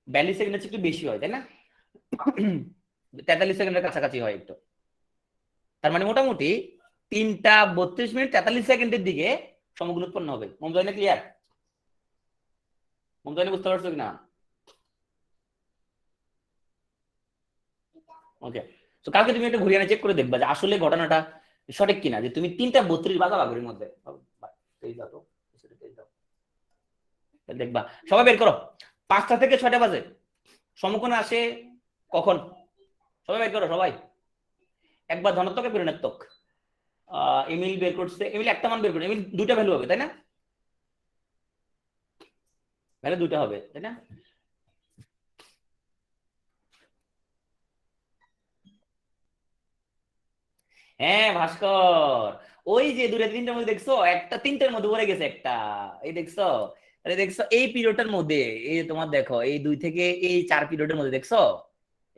42 সেকেন্ডের চেয়ে একটু বেশি হয় তাই না? 43 সেকেন্ডের কাছাকাছি হয় একটু। তার মানে মোটামুটি 3টা 32 মিনিট 43 সেকেন্ডের দিকে সমগ্র উৎপন্ন হবে। মমতাজ ক্লিয়ার? মমতাজ বুঝতে পারছো কিনা? ওকে, তো কালকে তুমি একটা ঘুরিয়ে চেক করে দেখবা যে আসলে ঘটনাটা সঠিক কিনা, যে তুমি 3টা 32 ভাগাভাগির মধ্যে দেখবা। সবাই বের করো 5টা থেকে 6টা বাজে সমকোণে আসে কখন? সবাই বের করো সবাই, একবার ধনাত্মক একবার ঋণাত্মক। এমিল বের করছে, এমিল একটা মান বের করছে, এমিল দুইটা ভ্যালু হবে তাই না? ভ্যালু দুইটা হবে তাই না? হ্যাঁ ভাস্কর, ওই যে দুইটা 3টার মধ্যে দেখছো একটা 3টার মধ্যে পড়ে গেছে একটা, এই দেখছো? তাহলে দেখছো এই পিরিয়ডটার মধ্যে, এই তোমার দেখো এই 2 থেকে এই 4 পিরিয়ডের মধ্যে দেখছো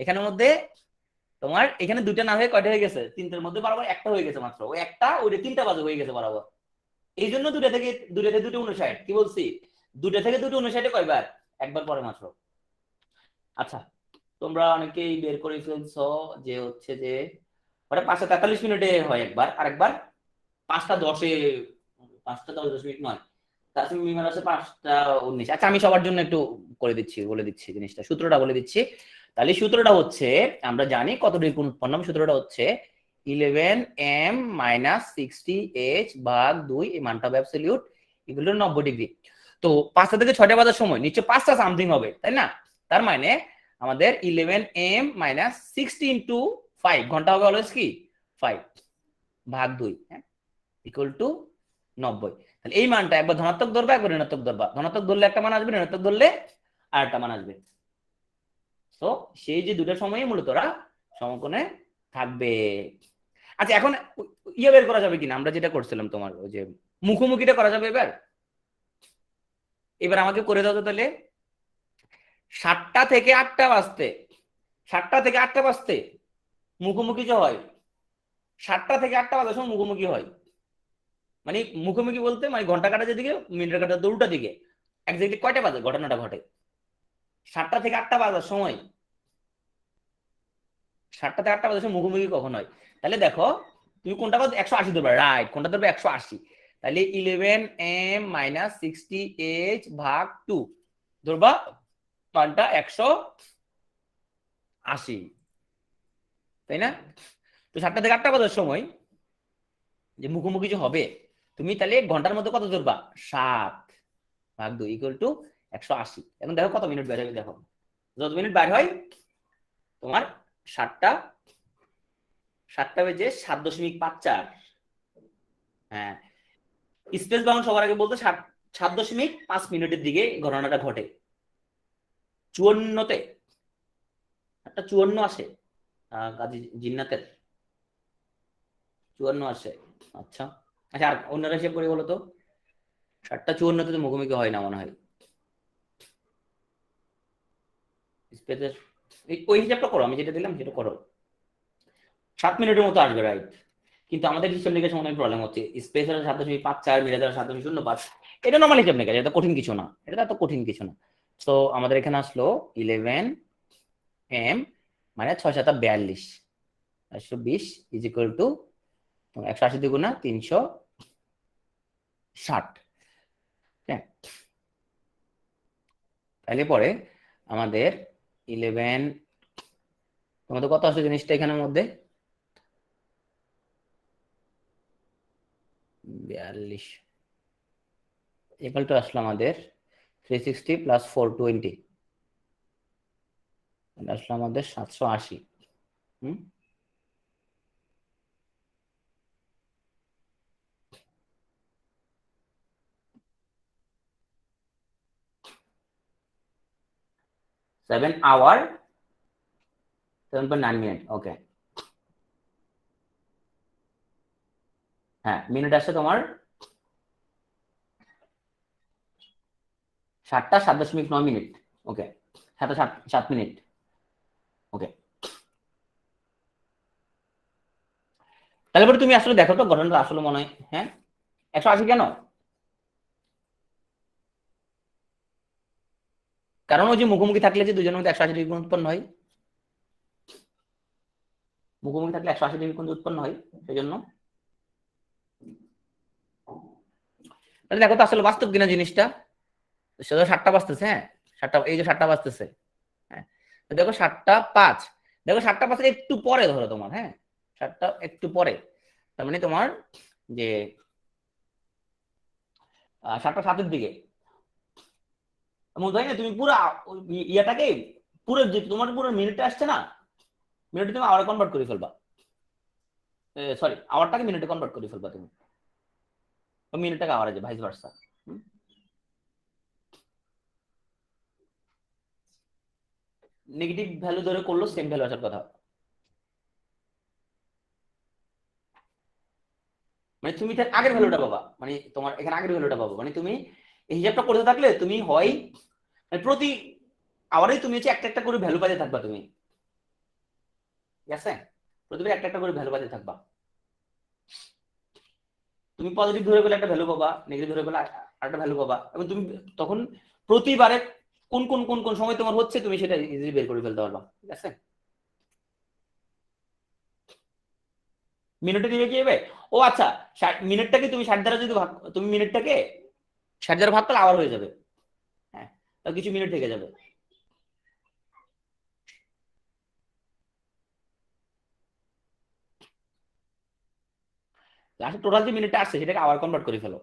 এখানের মধ্যে তোমার এখানে দুইটা না হয়ে কয়টা হয়ে গেছে? 3টার মধ্যে বরাবর একটা হয়ে গেছে মাত্র, ওই একটা ওইটা 3টা বাজে হয়ে গেছে বরাবর। এই জন্য দুটো 59, কি বলছি? 2টা থেকে 59 কয়বার? একবার পরে মাত্র। আচ্ছা তোমরা অনেকেই বের করে ফেলছো যে হচ্ছে যে ওটা 5:43 হয় একবার, আরেকবার 5:10, 5:10.9, তাসমিম মিমার আছে 5:19। আচ্ছা আমি সবার জন্য একটু করে দিচ্ছি, বলে দিচ্ছি জিনিসটা, সূত্রটা বলে দিচ্ছি। তাহলে সূত্রটা হচ্ছে, আমরা জানি কত ডিগ্রি কোণ উৎপন্ন হবে, সূত্রটা হচ্ছে 11m - 60h ভাগ 2, এই মানটা হবে অ্যাবসলিউট, এগুলো 90 ডিগ্রি। তো 5টা থেকে 6টা বাজার সময় নিচে 5টা সামথিং হবে তাই না? তার মানে আমাদের 11m - 60 ইন্টু 5, ঘন্টা হবে অলওয়েজ কি 5 ভাগ 2, হ্যাঁ, ইকুয়াল টু 90। তাহলে এই মানটা একবার ধনাত্মক ধরবা একবার ঋণাত্মক ধরবা, ধনাত্মক ধরলে একটা মান আসবে, ঋণাত্মক ধরলে আর একটা মান আসবে। তো সেই যে দুটো সময়ই মূলত ওরা সমকোণে থাকবে। আচ্ছা এখন ইয়ে বের করা যাবে কিনা, আমরা যেটা করছিলাম তোমার ওই যে মুখোমুখিটা করা যাবে এবার? এবার আমাকে করে দাও তো তাহলে 7টা থেকে 8টা বাজতে, 7টা থেকে 8টা বাজতে মুখোমুখি যে হয়, 7টা থেকে 8টা বাজার সময় মুখোমুখি হয়, মানে মুখোমুখি বলতে মানে ঘন্টা কাটা যেদিকে মিনিটের কাটা উল্টা দিকে, এক্স্যাক্টলি কয়টা বাজে ঘটনাটা ঘটে? 7টা থেকে 8টা বাজার সময়, 7টা থেকে 8টা বাজার সময় মুখোমুখি কখন হয়? তাহলে দেখো তুমি কোনটা 180 ধরবে, রাইট, কোনটা ধরবে 180। তাহলে 11m মাইনাস 60h ভাগ 2 ধরবা মানটা 180, তাই না? তো 7টা থেকে 8টা বাজার সময় যে মুখোমুখি যে হবে, তুমি তাহলে ঘন্টার মধ্যে কত ধরবা? 7 ভাগ 2 ইকুয়াল টু 180। এখন দেখো কত মিনিট বের হবে, দেখো যত মিনিট বের হয় তোমার 7টা 7টা বেজে 7.54। হ্যাঁ, স্পেস বাউন্ড সবার আগে বলতে 7.5 মিনিটের দিকে ঘটনাটা ঘটে। 54তে একটা 54 আসে কাজী জিন্নাতের 54 আসে। আচ্ছা আচ্ছা, আর অন্যরা হিসেব করে বলো তো, 7টা 54তে তো মুখোমুখি হয় না মনে হয় স্পেসের। ওই হিসাবটা করো, আমি যেটা দিলাম সেটা করো। 7 মিনিটের মতো আসবে, রাইট। কিন্তু আমাদের হিসাব নিকাশ মনে হয় প্রবলেম হচ্ছে, স্পেসের 7.54, মিটার 7.05। এটা নর্মাল হিসাব নিকাশ, এটা কঠিন কিছু না, এটা এত কঠিন কিছু না। তো আমাদের এখানে আসলো 11m মানে 6×7=42, 120 ইজ ইকুয়াল টু 180 দুগুণা 360। হ্যাঁ, তাহলে পরে আমাদের 11, তোমাদের কত আসলে জিনিসটা এখানের মধ্যে 42 ইকুয়াল টু আসলো আমাদের 360 প্লাস 420, আসলো আমাদের 780। হুম, 7 আওয়ার 7.9 মিনিট। ওকে, হ্যাঁ মিনিট আসছে তোমার 7টা 7.9 মিনিট। ওকে, 7 মিনিট। ওকে, তাহলে পরে তুমি আসলে দেখো তো ঘটনাটা আসলে মনে হয়, হ্যাঁ 180 কেন? কারণ ওই যে মুখোমুখি থাকলে যে দুজনের মধ্যে 180 ডিগ্রি কোণ উৎপন্ন হয়, মুখোমুখি থাকলে 180 ডিগ্রি কোণ উৎপন্ন হয়, সেই জন্য। তাহলে দেখো তো আসলে বাস্তব কিনা জিনিসটা। সেটা 7টা বাজতেছে, হ্যাঁ 7টা, এই যে 7টা বাজতেছে, হ্যাঁ দেখো 7টা 5, দেখো 7টা 5 একটু পরে ধরো তোমার, হ্যাঁ 7টা একটু পরে, তার মানে তোমার যে 7টা 7-এর দিকে এমন তাই না, তুমি পুরো ইয়াটাকে পুরো যে তোমার পুরো মিনিটে আসছে না, মিনিটে তুমি আওয়ারে কনভার্ট করে ফেলবা, সরি আওয়ারটাকে মিনিটে কনভার্ট করে ফেলবা তুমি, মিনিটটাকে আওয়ারে, যে ভাইস ভার্সা। নেগেটিভ ভ্যালু ধরে করলো সেম ভ্যালু আসার কথা, মানে তুমি তার আগের ভ্যালুটা পাবা, মানে তোমার এখানে আগের ভ্যালুটা পাবা, মানে তুমি এই হিসাবটা করতে থাকলে তুমি হয় মানে প্রতি আওয়ারেই তুমি হচ্ছে একটা একটা করে ভ্যালু পাতে থাকবা তুমি, ঠিক আছে? প্রতিবার একটা একটা করে ভ্যালু পাতে থাকবা, তুমি পজিটিভ ধরে গেলে একটা ভ্যালু পাবা, নেগেটিভ ধরে গেলে আরেকটা ভ্যালু পাবা, এবং তুমি তখন প্রতিবারে কোন কোন কোন কোন সময় তোমার হচ্ছে তুমি সেটা ইজিলি বের করে ফেলতে পারবা, ঠিক আছে? মিনিটে দিবে কি হবে? ও আচ্ছা, মিনিটটাকে তুমি 60 দ্বারা যদি ভাগ, তুমি মিনিটটাকে 60 দ্বারা ভাগ করলে আবার হয়ে যাবে, হ্যাঁ তার কিছু মিনিট থেকে যাবে। লাস্টে টোটাল যে মিনিটটা আসছে সেটাকে আবার কনভার্ট করে ফেলো।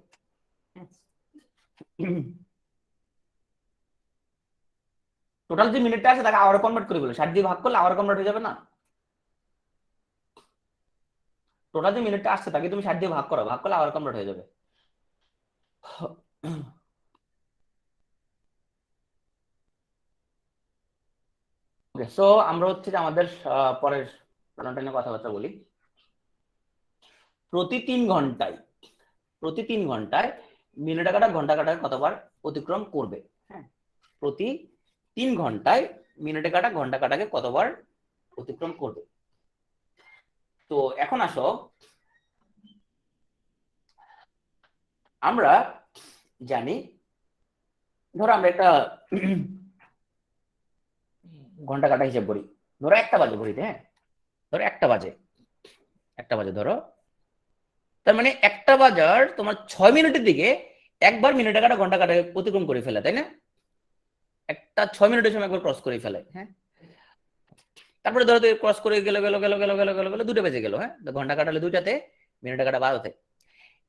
টোটাল যে মিনিটটা আছে তাকে আবার কনভার্ট করে ফেলো, 60 দিয়ে ভাগ করলে আবার কনভার্ট হয়ে যাবে না? টোটাল যে মিনিটটা আসছে তাকে তুমি 60 দিয়ে ভাগ করো, ভাগ করলে আবার কনভার্ট হয়ে যাবে। ওকে, সো আমরা হচ্ছে যে আমাদের পরের প্রবলেমটা নিয়ে কথাবার্তা বলি। প্রতি 3 ঘন্টায়, প্রতি 3 ঘন্টায় মিনিট কাটা ঘন্টা কাটাকে কতবার অতিক্রম করবে? হ্যাঁ, প্রতি 3 ঘন্টায় মিনিটে কাটা ঘন্টা কাটাকে কতবার অতিক্রম করবে? তো এখন আসো, আমরা জানি, ধরো আমরা একটা ঘন্টা কাটা হিসেব করি, ধরো 1টা বাজে ঘড়িতে, হ্যাঁ ধরো 1টা বাজে, 1টা বাজে ধরো, তার মানে একটা বাজার তোমার 6 মিনিটের দিকে একবার মিনিটে কাটা ঘন্টা কাটা অতিক্রম করে ফেলে, তাই না? একটা 6 মিনিটের সময় একবার ক্রস করে ফেলে। হ্যাঁ, তারপরে ধরো ক্রস করে গেল গেল গেল গেল গেল গেল গেল 2টা বেজে গেল। হ্যাঁ, ঘন্টা কাটালে 2টাতে, মিনিটে কাটা 12তে।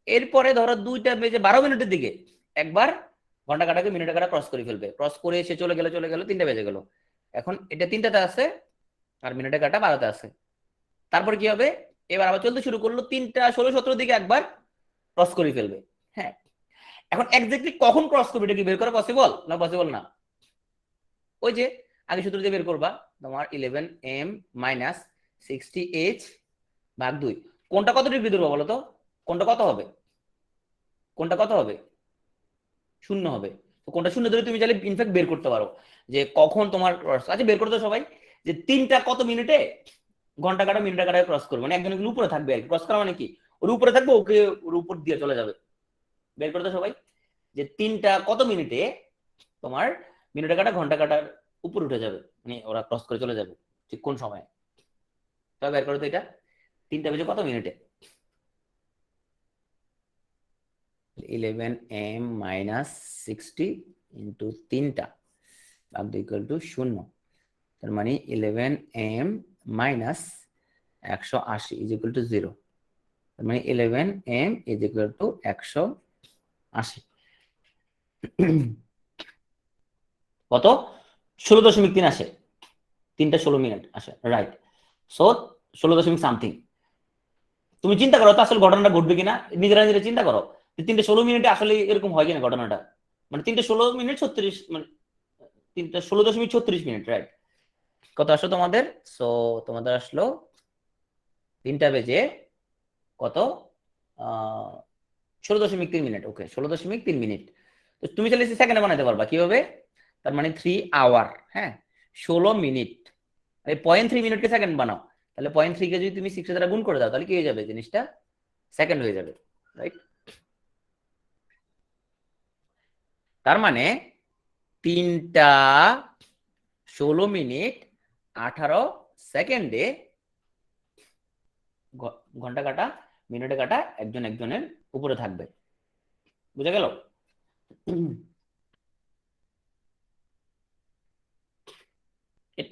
এরপরে ধরো 2টা বেজে 12 মিনিটের দিকে একবার ঘন্টা কাটাকে মিনিটে কাটা ক্রস করে ফেলবে, ক্রস করে এসে চলে গেল 3টা বেজে গেল। এখন এটা 3টাতে আছে আর মিনিটে কাটা 12তে আছে। তারপর কি হবে, এবার আবার চলতে শুরু করলো, 3টা 16 17 দিকে একবার ক্রস করে ফেলবে। হ্যাঁ, এখন এক্স্যাক্টলি কখন ক্রস করবে এটা কি বের করা পসিবল না? পসিবল না। ওই যে আগে সূত্র দিয়ে বের করবা, তোমার 11m মাইনাস 60h ভাগ 2। কোনটা কত ডিগ্রি ধরবো বলো তো? কোনটা কত হবে? কোনটা কত হবে? 0 হবে। তো কোনটা 0 ধরে তুমি চাইলে ইনফ্যাক্ট বের করতে পারো যে কখন তোমার ক্রস। আচ্ছা, বের করতে সবাই যে 3টা কত মিনিটে ঘন্টা কাটা মিনিটে কাটা ক্রস করবে, মানে একজন উপরে থাকবে আর ক্রস করা মানে কি, ওর উপরে থাকবে, ওকে ওর উপর দিয়ে চলে যাবে। বের করতে সবাই যে 3টা কত মিনিটে তোমার মিনিটে কাটা ঘন্টা কাটার উপর উঠে যাবে, মানে ওরা ক্রস করে চলে যাবে, ঠিক কোন সময়? তবে বের করো তো এটা, 3টা বেজে কত মিনিটে? 11m মাইনাস 60 ইন্টু 3টা ভাগ 2 ইকুয়াল টু 0। তার মানে 11m minus 180 is equal to 0। তার মানে 11m ইজ ইকুয়াল টু 180। কত? 16.3 আসে, 3টা 16 মিনিট আসে, রাইট। So 16 something. তুমি চিন্তা করো তো আসলে ঘটনাটা ঘটবে কিনা, নিজেরা নিজেরা চিন্তা করো যে 3টে 16 মিনিটে আসলে এরকম হয় কিনা ঘটনাটা। মানে 3টে 16 মিনিট 36, মানে 3টা 16.36 মিনিট, রাইট। কত আসলো তোমাদের? সো তোমাদের আসলো 3টা বেজে কত, 16.3 মিনিট। ওকে, 16.3 মিনিট। তো তুমি চাইলে সেকেন্ডে বানাতে পারবা কিভাবে? তার মানে 3 আওয়ার, হ্যাঁ, 16 মিনিট, 0.3 মিনিটকে সেকেন্ড বানাও, তাহলে 0.3কে যদি তুমি 6 দ্বারা গুণ করে দাও তাহলে কি হয়ে যাবে, জিনিসটা সেকেন্ড হয়ে যাবে, রাইট। তার মানে 3টা 16 মিনিট 18 সেকেন্ডে ঘন্টা কাটা মিনিটে কাটা একজন একজনের উপরে থাকবে। বুঝা গেল?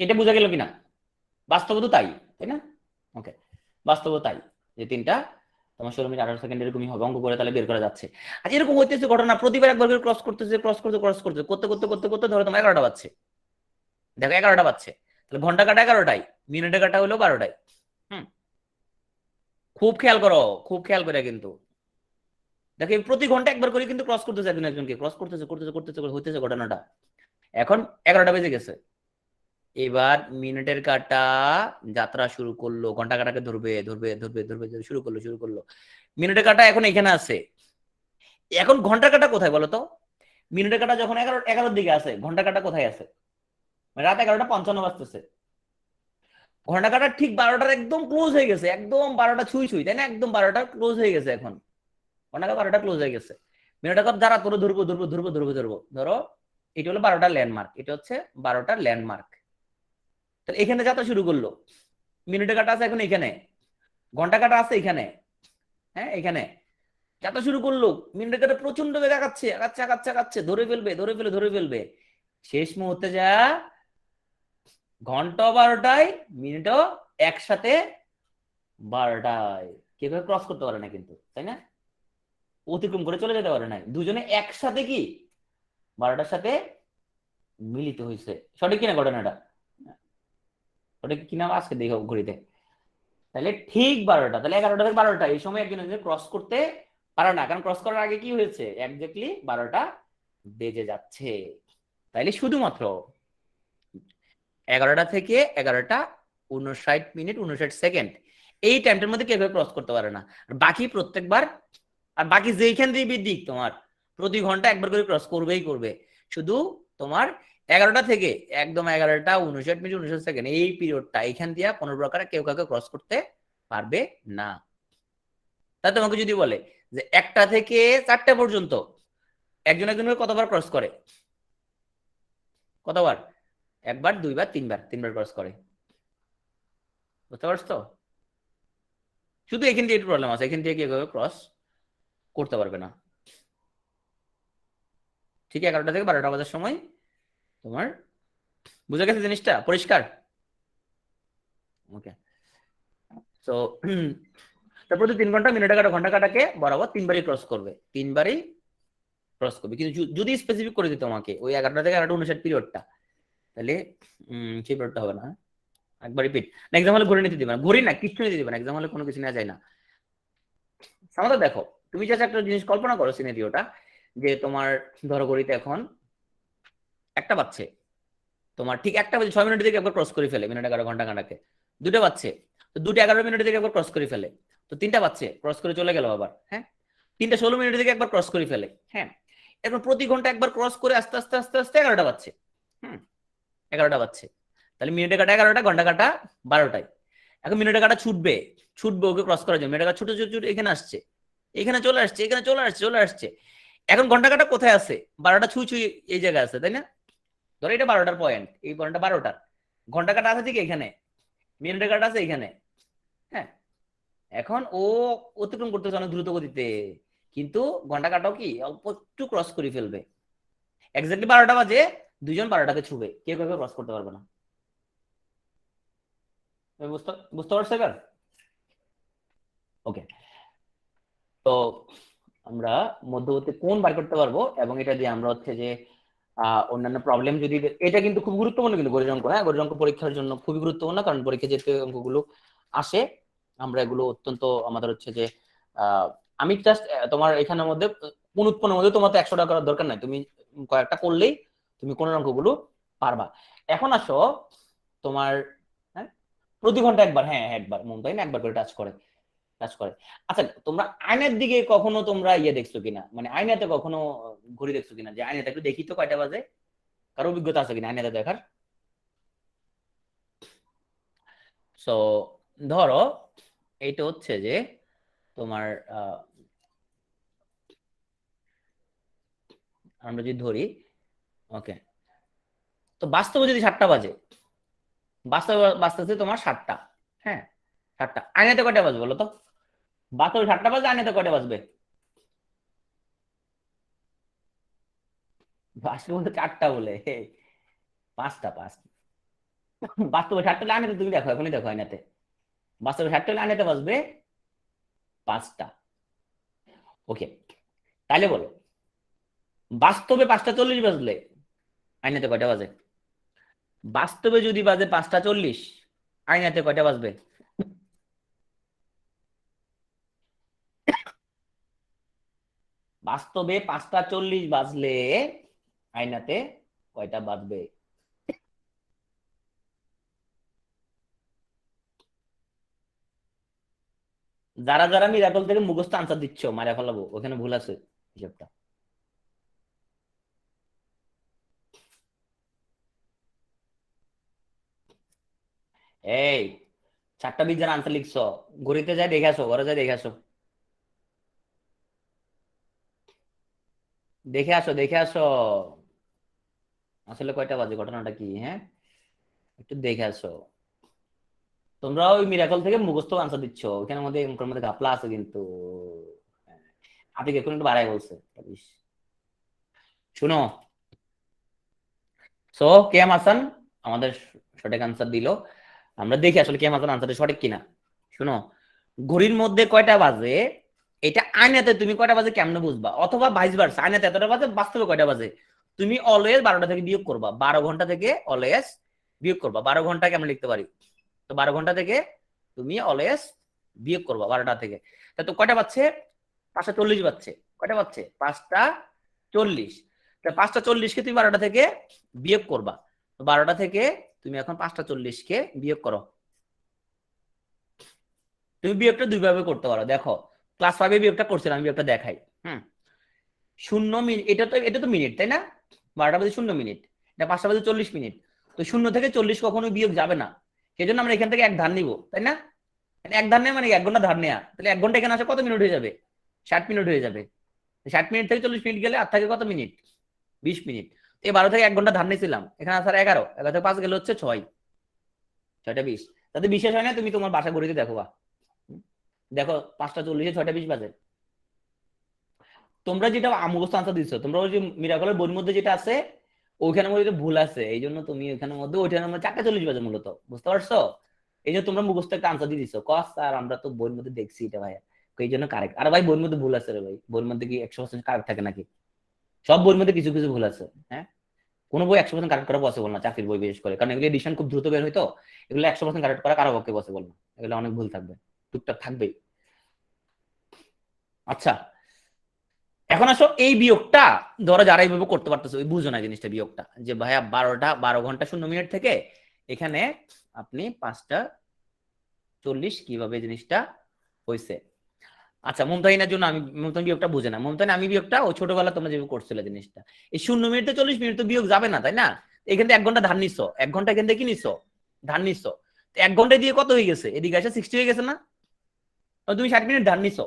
এটা বোঝা গেল কিনা? বাস্তব তো তাই, তাই না? ওকে, বাস্তব তাই যে 3টা তোমার 16 মিনিট 18 সেকেন্ড এরকমই হবে, অঙ্ক করে তাহলে বের করা যাচ্ছে। আর এরকম হইতেছে ঘটনা, প্রতিবার একবার করে ক্রস করতেছে, ক্রস করতে ক্রস করতে করতে করতে করতে করতে ধরো তোমার 11টা বাজছে। দেখো 11টা বাজছে, তাহলে ঘন্টা কাটা 11টায়, মিনিটে কাটা হলো 12টায়। হুম, খুব খেয়াল করো, খুব খেয়াল করে কিন্তু দেখো প্রতি ঘন্টা একবার করে কিন্তু ক্রস করতেছে, একজন একজনকে ক্রস করতেছে করতেছে করতেছে হইতেছে ঘটনাটা। এখন 11টা বেজে গেছে, এবার মিনিটের কাটা যাত্রা শুরু করলো, ঘন্টা কাটাকে ধরবে ধরবে ধরবে ধরবে শুরু করলো শুরু করলো। মিনিটের কাটা এখন এখানে আছে, এখন ঘন্টা কাটা কোথায় বলো তো? মিনিটের কাটা যখন 11টার দিকে আছে, ঘন্টা কাটা কোথায় আছে? মানে রাত 11টা 55 বাজতেছে, ঘন্টা কাটা ঠিক 12টার একদম ক্লোজ হয়ে গেছে, একদম 12টা ছুঁই ছুঁই, তাই না? একদম 12টা ক্লোজ হয়ে গেছে, এখন ঘন্টা 12টা ক্লোজ হয়ে গেছে। মিনিটের কাটা যারা তোর ধরবো ধরবো ধরবো ধরবো ধরবো, ধরো এটা হলো 12টার ল্যান্ডমার্ক, এটা হচ্ছে 12টার ল্যান্ডমার্ক। তাহলে এখানে যাত্রা শুরু করলো, মিনিটের কাটা আছে এখন এখানে, ঘন্টা কাটা আছে এখানে, হ্যাঁ এখানে যাত্রা শুরু করলো। মিনিটের কাটা প্রচন্ড বেগে আগাচ্ছে আগাচ্ছে আগাচ্ছে আগাচ্ছে, ধরে ফেলবে ধরে ফেলে ধরে ফেলবে, শেষ মুহূর্তে যা ঘন্টা 12টায় মিনিটও একসাথে 12টায়, কেউ ক্রস করতে পারে না কিন্তু, তাই না? অতিক্রম করে চলে যেতে পারে না, দুজনে একসাথে কি 12টার সাথে মিলিত হয়েছে। সঠিক কিনা ঘটনাটা? সঠিক কিনা আজকে দেখো ঘড়িতে। তাহলে ঠিক 12টা, তাহলে 11টা থেকে 12টা এই সময় একজন একজন ক্রস করতে পারে না, কারণ ক্রস করার আগে কি হয়েছে, একজাক্টলি 12টা বেজে যাচ্ছে। তাইলে শুধুমাত্র 11টা থেকে 11টা 59 মিনিট 59 সেকেন্ড এই টাইমটার মধ্যে কেউ ক্রস করতে পারে না। আর বাকি প্রত্যেকবার, আর বাকি যেইখান দিয়ে দিক তোমার প্রতি ঘন্টা একবার করে ক্রস করবেই করবে। শুধু তোমার 11টা থেকে একদম 11টা 59 মিনিট 59 সেকেন্ড এই পিরিয়ডটা এখান দিয়ে কোনো প্রকার কেউ কাউকে ক্রস করতে পারবে না। তা তোমাকে যদি বলে যে 1টা থেকে 4টা পর্যন্ত একজন একজনকে কতবার ক্রস করে, কতবার? একবার দুইবার তিনবার, তিনবার ক্রস করে। বুঝতে পারছো? শুধু এখান দিয়ে একটু প্রবলেম আছে, এখান থেকে কি ক্রস করতে পারবে না। ঠিক 11টা থেকে 12টা বাজার সময় তোমার বুঝে গেছে জিনিসটা, পরিষ্কার? ওকে। তো তারপরে তো 3 ঘন্টা মিনিট কাটা ঘন্টা কাটাকে বরাবর 3বারই ক্রস করবে, 3বারই ক্রস করবে। কিন্তু যদি স্পেসিফিক করে দিত আমাকে ওই 11টা থেকে 11:59 পিরিয়ডটা, তাহলে সেই পিরিয়ডটা হবে না। একবার রিপিট না, এক্সাম হলে ঘড়ি নিতে দিবে না, ঘড়ি না কিচ্ছু নিতে দিবে না, এক্সাম হলে কোনো কিছু নেওয়া যায় না। সামান্য দেখো, তুমি জাস্ট একটা জিনিস কল্পনা করো সিনারিওটা, যে তোমার ধরো ঘড়িতে এখন 1টা বাজছে, তোমার ঠিক 1টা বাজে 6 মিনিট থেকে একবার ক্রস করে ফেলে মিনিট 11 ঘন্টা কাটাকে। 2টা বাজছে, তো 2টা 11 মিনিট থেকে একবার ক্রস করে ফেলে, তো 3টা বাজছে ক্রস করে চলে গেল আবার, হ্যাঁ। 3টা 16 মিনিট থেকে একবার ক্রস করে ফেলে, হ্যাঁ। এখন প্রতি ঘন্টা একবার ক্রস করে আস্তে আস্তে আস্তে আস্তে 11টা বাজছে, হুম, 11টা বাজছে। তাহলে মিনিটে কাটা 11টা, ঘন্টা কাটা 12টায়। এখন মিনিটে কাটা ছুটবে, ছুটবে ওকে ক্রস করার জন্য, মিনিটে কাটা ছুটে ছুটে ছুটে এখানে আসছে, এখানে চলে আসছে, এখানে চলে আসছে, চলে আসছে। এখন ঘন্টা কাটা কোথায় আছে? 12টা ছুঁই ছুঁই এই জায়গায় আছে, তাই না? ধরো এটা 12টার পয়েন্ট, এই পয়েন্টটা 12টার, ঘন্টা কাটা আছে ঠিক এখানে, মিনিটের কাটা আছে এখানে, হ্যাঁ। এখন ও অতিক্রম করতেছে অনেক দ্রুত গতিতে, কিন্তু ঘন্টা কাটাও কি অল্প একটু ক্রস করে ফেলবে। এক্স্যাক্টলি 12টা বাজে, দুজন 12টাকে ছুবে, কেউ কেউ ক্রস করতে পারবে না। বুঝতে বুঝতে পারছো এবার? ওকে। তো আমরা মধ্যবর্তী কোণ বার করতে পারবো, এবং এটা দিয়ে আমরা হচ্ছে যে অন্যান্য প্রবলেম যদি, এটা কিন্তু খুব গুরুত্বপূর্ণ কিন্তু গণিত অঙ্ক, হ্যাঁ, গণিত অঙ্ক পরীক্ষার জন্য খুবই গুরুত্বপূর্ণ, কারণ পরীক্ষা যে অঙ্কগুলো আসে আমরা এগুলো অত্যন্ত আমাদের হচ্ছে যে আমি জাস্ট তোমার এখানের মধ্যে কোন উৎপন্নের মধ্যে তোমার তো 100 টাকা করার দরকার নাই, তুমি কয়েকটা করলেই তুমি কোন অঙ্কগুলো পারবা। এখন আসো তোমার, হ্যাঁ, প্রতি ঘন্টা একবার, হ্যাঁ একবার মন তাই না, একবার করে টাচ করে, টাচ করে। আচ্ছা, তোমরা আয়নার দিকে কখনো তোমরা দেখছো কিনা, মানে আয়নাতে কখনো ঘড়ি দেখছো কিনা, যে আয়নাতে একটু দেখি তো কয়টা বাজে, কারো অভিজ্ঞতা আছে কিনা আয়নাতে দেখার? সো ধরো এইটা হচ্ছে যে তোমার আমরা যদি ধরি, ওকে, তো বাস্তবে যদি 7টা বাজে, বাস্তবে বাজতেছে তোমার 7টা, হ্যাঁ 7টা, আয়নাতে কয়টা বাজবে বলো তো? বাস্তবে 7টা বাজে, আয়নাতে কয়টা বাজবে? বাস্তবে বলতে 4টা বলে, 5টা 5টা। বাস্তবে 7টা হলে আয়নাতে তুমি দেখো, এখনই দেখো আয়নাতে, বাস্তবে 7টা হলে আয়নাতে বাজবে 5টা। ওকে, তাহলে বলো বাস্তবে 5টা 40 বাজলে আয়নাতে কয়টা বাজে? বাস্তবে যদি বাজে 5টা 40, আয়নাতে কয়টা বাজবে? বাস্তবে 5টা 40 বাজলে আয়নাতে কয়টা বাজবে? যারা যারা মিরাকল থেকে মুখস্থ আনসার দিচ্ছ মারা ফেলাবো, ওখানে ভুল আছে হিসাবটা। এই 4টা 20 যারা আনসার লিখছো, ঘড়িতে যাই দেখে আসো, ঘরে যাই দেখে আসো, দেখে আসো, দেখে আসো আসলে কয়টা বাজে, ঘটনাটা কি, হ্যাঁ একটু দেখে আসো। তোমরা ওই মিরাকল থেকে মুখস্থ আনসার দিচ্ছ, ওখানের মধ্যে মুখের মধ্যে ঘাপলা আছে কিন্তু। আপনি এখন একটু বাড়াই বলছে। শুনো, সো কেম হাসান আমাদের সঠিক আনসার দিল। আমরা দেখি আসলে কেম হাসান আনসারটা সঠিক কিনা। শুনো, ঘড়ির মধ্যে কয়টা বাজে এটা আয়নাতে তুমি কয়টা বাজে কেমনে বুঝবা, অথবা ভাইস ভার্সা, আয়নাতে এতটা বাজে বাস্তবে কয়টা বাজে, তুমি অলওয়েজ 12টা থেকে বিয়োগ করবা, 12 ঘন্টা থেকে অলওয়েজ বিয়োগ করবা। 12 ঘন্টা কেমন লিখতে পারি, তো 12 ঘন্টা থেকে তুমি অলওয়েজ বিয়োগ করবা 12টা থেকে। তা তো কয়টা পাচ্ছে? 5টা 40 পাচ্ছে। কয়টা পাচ্ছে? 5টা 40। 5টা 40কে তুমি 12টা থেকে বিয়োগ করবা, তো 12টা থেকে তুমি এখন 5টা 40কে বিয়োগ করো। তুমি বিয়োগটা দুইভাবে করতে পারো, দেখো ক্লাস 5-এ বিয়োগটা করছিলাম, আমি বিয়োগটা দেখাই। হুম, 0 মিনিট, এটা তো মিনিট তাই না, 12টা বাজে 0 মিনিট, এটা 5টা বাজে 40 মিনিট, তো 0 থেকে 40 কখনো বিয়োগ যাবে না, সেই জন্য আমরা এখান থেকে এক ধার নিব, তাই না? এক ধার নেওয়া মানে 1 ঘন্টা ধার নেওয়া, তাহলে 1 ঘন্টা এখানে আসে কত মিনিট হয়ে যাবে? 60 মিনিট হয়ে যাবে। 60 মিনিট থেকে 40 মিনিট গেলে আর থাকে কত মিনিট? 20 মিনিট। এই 12 থেকে 1 ঘন্টা ধার নিয়েছিলাম, এখানে আসার 11, 11 থেকে 5 গেলে হচ্ছে 6, 6টা 20, তাতে বিশেষ হয় না, তুমি তোমার বাসা ঘুরিতে দেখো বা দেখো 5:40 6:20 বাজে। তোমরা যেটা মুখস্থ আনসার দিচ্ছ, তোমরা ওই যে মিরাকলের বইয়ের মধ্যে যেটা আছে ওইখানের মধ্যে ভুল আছে, এই জন্য তুমি ওইখানের মধ্যে ওইখানের মধ্যে 4:40 বাজে মূলত, বুঝতে পারছো? এই জন্য তোমরা মুখস্থ একটা আনসার দিয়ে দিচ্ছ কস স্যার আমরা তো বইয়ের মধ্যে দেখছি এটা ভাইয়া, এই জন্য কারেক্ট। আর ভাই বইয়ের মধ্যে ভুল আছে রে ভাই, বইয়ের মধ্যে কি 100% কারেক্ট থাকে নাকি? সব বইয়ের মধ্যে কিছু কিছু ভুল আছে। হ্যাঁ, কোনো বই 100% কারেক্ট করা পসিবল না, চাকরির বই বিশেষ করে, কারণ এগুলো এডিশন খুব দ্রুত বের হইতো। এগুলো 100% কারেক্ট করা কারো পক্ষে পসিবল না, এগুলো অনেক ভুল থাকবে, টুকটাক থাকবেই। আচ্ছা, এখন আসো এই বিয়োগটা, ধরো যারা এইভাবে করতে পারতেছে ওই বুঝো না জিনিসটা, বিয়োগটা যে ভাইয়া 12 ঘন্টা 0 মিনিট থেকে এখানে আপনি 5:40 কিভাবে জিনিসটা হয়েছে। আচ্ছা, মুমতাহিনের জন্য আমি, মুমতাহিন বিয়োগটা বুঝে না, মুমতাহিন আমি বিয়োগটা ও ছোটবেলা তোমরা যেভাবে করছিলে জিনিসটা, এই 0 মিনিটে 40 মিনিট তো বিয়োগ যাবে না তাই না? এখান থেকে 1 ঘন্টা ধার নিচ্ছ, 1 ঘন্টা এখান থেকে কি নিচ্ছ, ধার নিচ্ছ। 1 ঘন্টা দিয়ে কত হয়ে গেছে, এদিকে আসে 60 হয়ে গেছে না? তুমি 60 মিনিট ধার নিচ্ছ,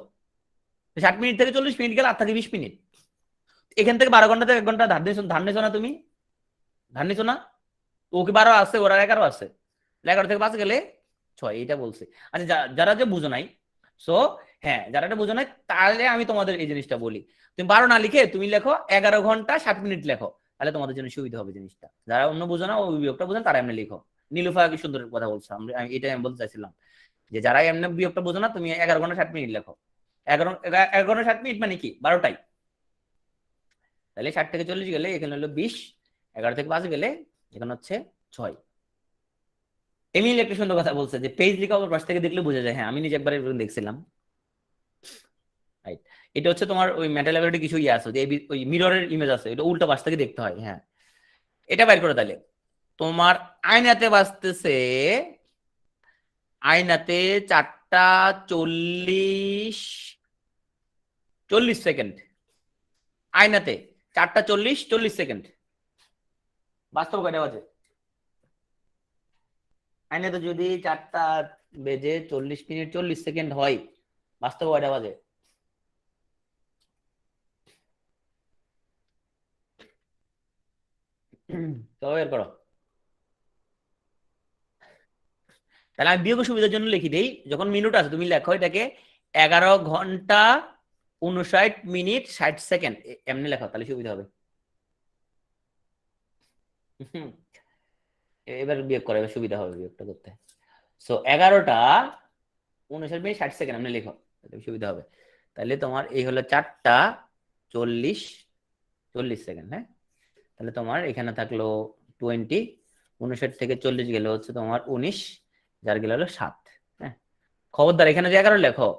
60 মিনিট থেকে 40 মিনিট গেলে আর থাকে 20 মিনিট। এখান থেকে 12 ঘন্টা থেকে 1 ঘন্টা ধার নিছো, ধার নিছো না তুমি, ধার নিছো না? ও কি 12 আছে, ওরা 11 আছে, 11 থেকে 5 গেলে 6, এইটা বলছে। আচ্ছা, যারা যে বুঝো নাই, সো হ্যাঁ যারা এটা বুঝো নাই তাহলে আমি তোমাদের এই জিনিসটা বলি, তুমি 12 না লিখে তুমি লেখো 11 ঘন্টা 60 মিনিট লেখো, তাহলে তোমাদের জন্য সুবিধা হবে জিনিসটা। যারা অন্য বুঝো না ওই বিয়োগটা বুঝেন তারা এমনি লিখো। নীলুফা কি সুন্দর কথা বলছো, এটাই আমি বলতে চাইছিলাম, যে যারা এমনি বিয়োগটা বুঝো না তুমি 11 ঘন্টা 60 মিনিট লেখো। 11 ঘন্টা 60 মিনিট মানে কি 12টাই, তাহলে 60 থেকে 40 গেলে এখানে হলো 20, 11 থেকে 5 গেলে এখানে হচ্ছে 6। এমিল একটা সুন্দর কথা বলছে যে পেজ লেখা পাশ থেকে দেখলে বোঝা যায়, হ্যাঁ আমি নিজে একবার দেখছিলাম। রাইট, এটা হচ্ছে তোমার ওই মেটা ল্যাবরেটরি কিছু ইয়ে আছে যে ওই মিররের ইমেজ আছে, এটা উল্টা পাশ থেকে দেখতে হয়। হ্যাঁ, এটা বাইর করে তাহলে তোমার আয়নাতে বাজতেছে, আয়নাতে 4:40 40 সেকেন্ড, আয়নাতে 4:40 40 সেকেন্ড, বাস্তব কয়টা বাজে? আয়নাতে যদি 4:40 40 মিনিট 40 সেকেন্ড হয়, বাস্তব কয়টা বাজে? তো বের করো। তাহলে আমি বিয়োগ সুবিধার জন্য লিখি দেই, যখন মিনিট আছে তুমি লেখো এটাকে 11 ঘন্টা 59 মিনিট 60 সেকেন্ড, এমনি লেখো তাহলে সুবিধা হবে। এবার বিয়োগ করে এবার সুবিধা হবে বিয়োগটা করতে। সো 11টা 59 মিনিট 60 সেকেন্ড এমনি লেখো, তাহলে সুবিধা হবে। তাহলে তোমার এই হলো 4:40 40 সেকেন্ড। হ্যাঁ, তাহলে তোমার এখানে থাকলো 20, 59 থেকে 40 গেলে হচ্ছে তোমার 19, যার গেলে হলো 7। হ্যাঁ, খবরদার এখানে যে 11 লেখো,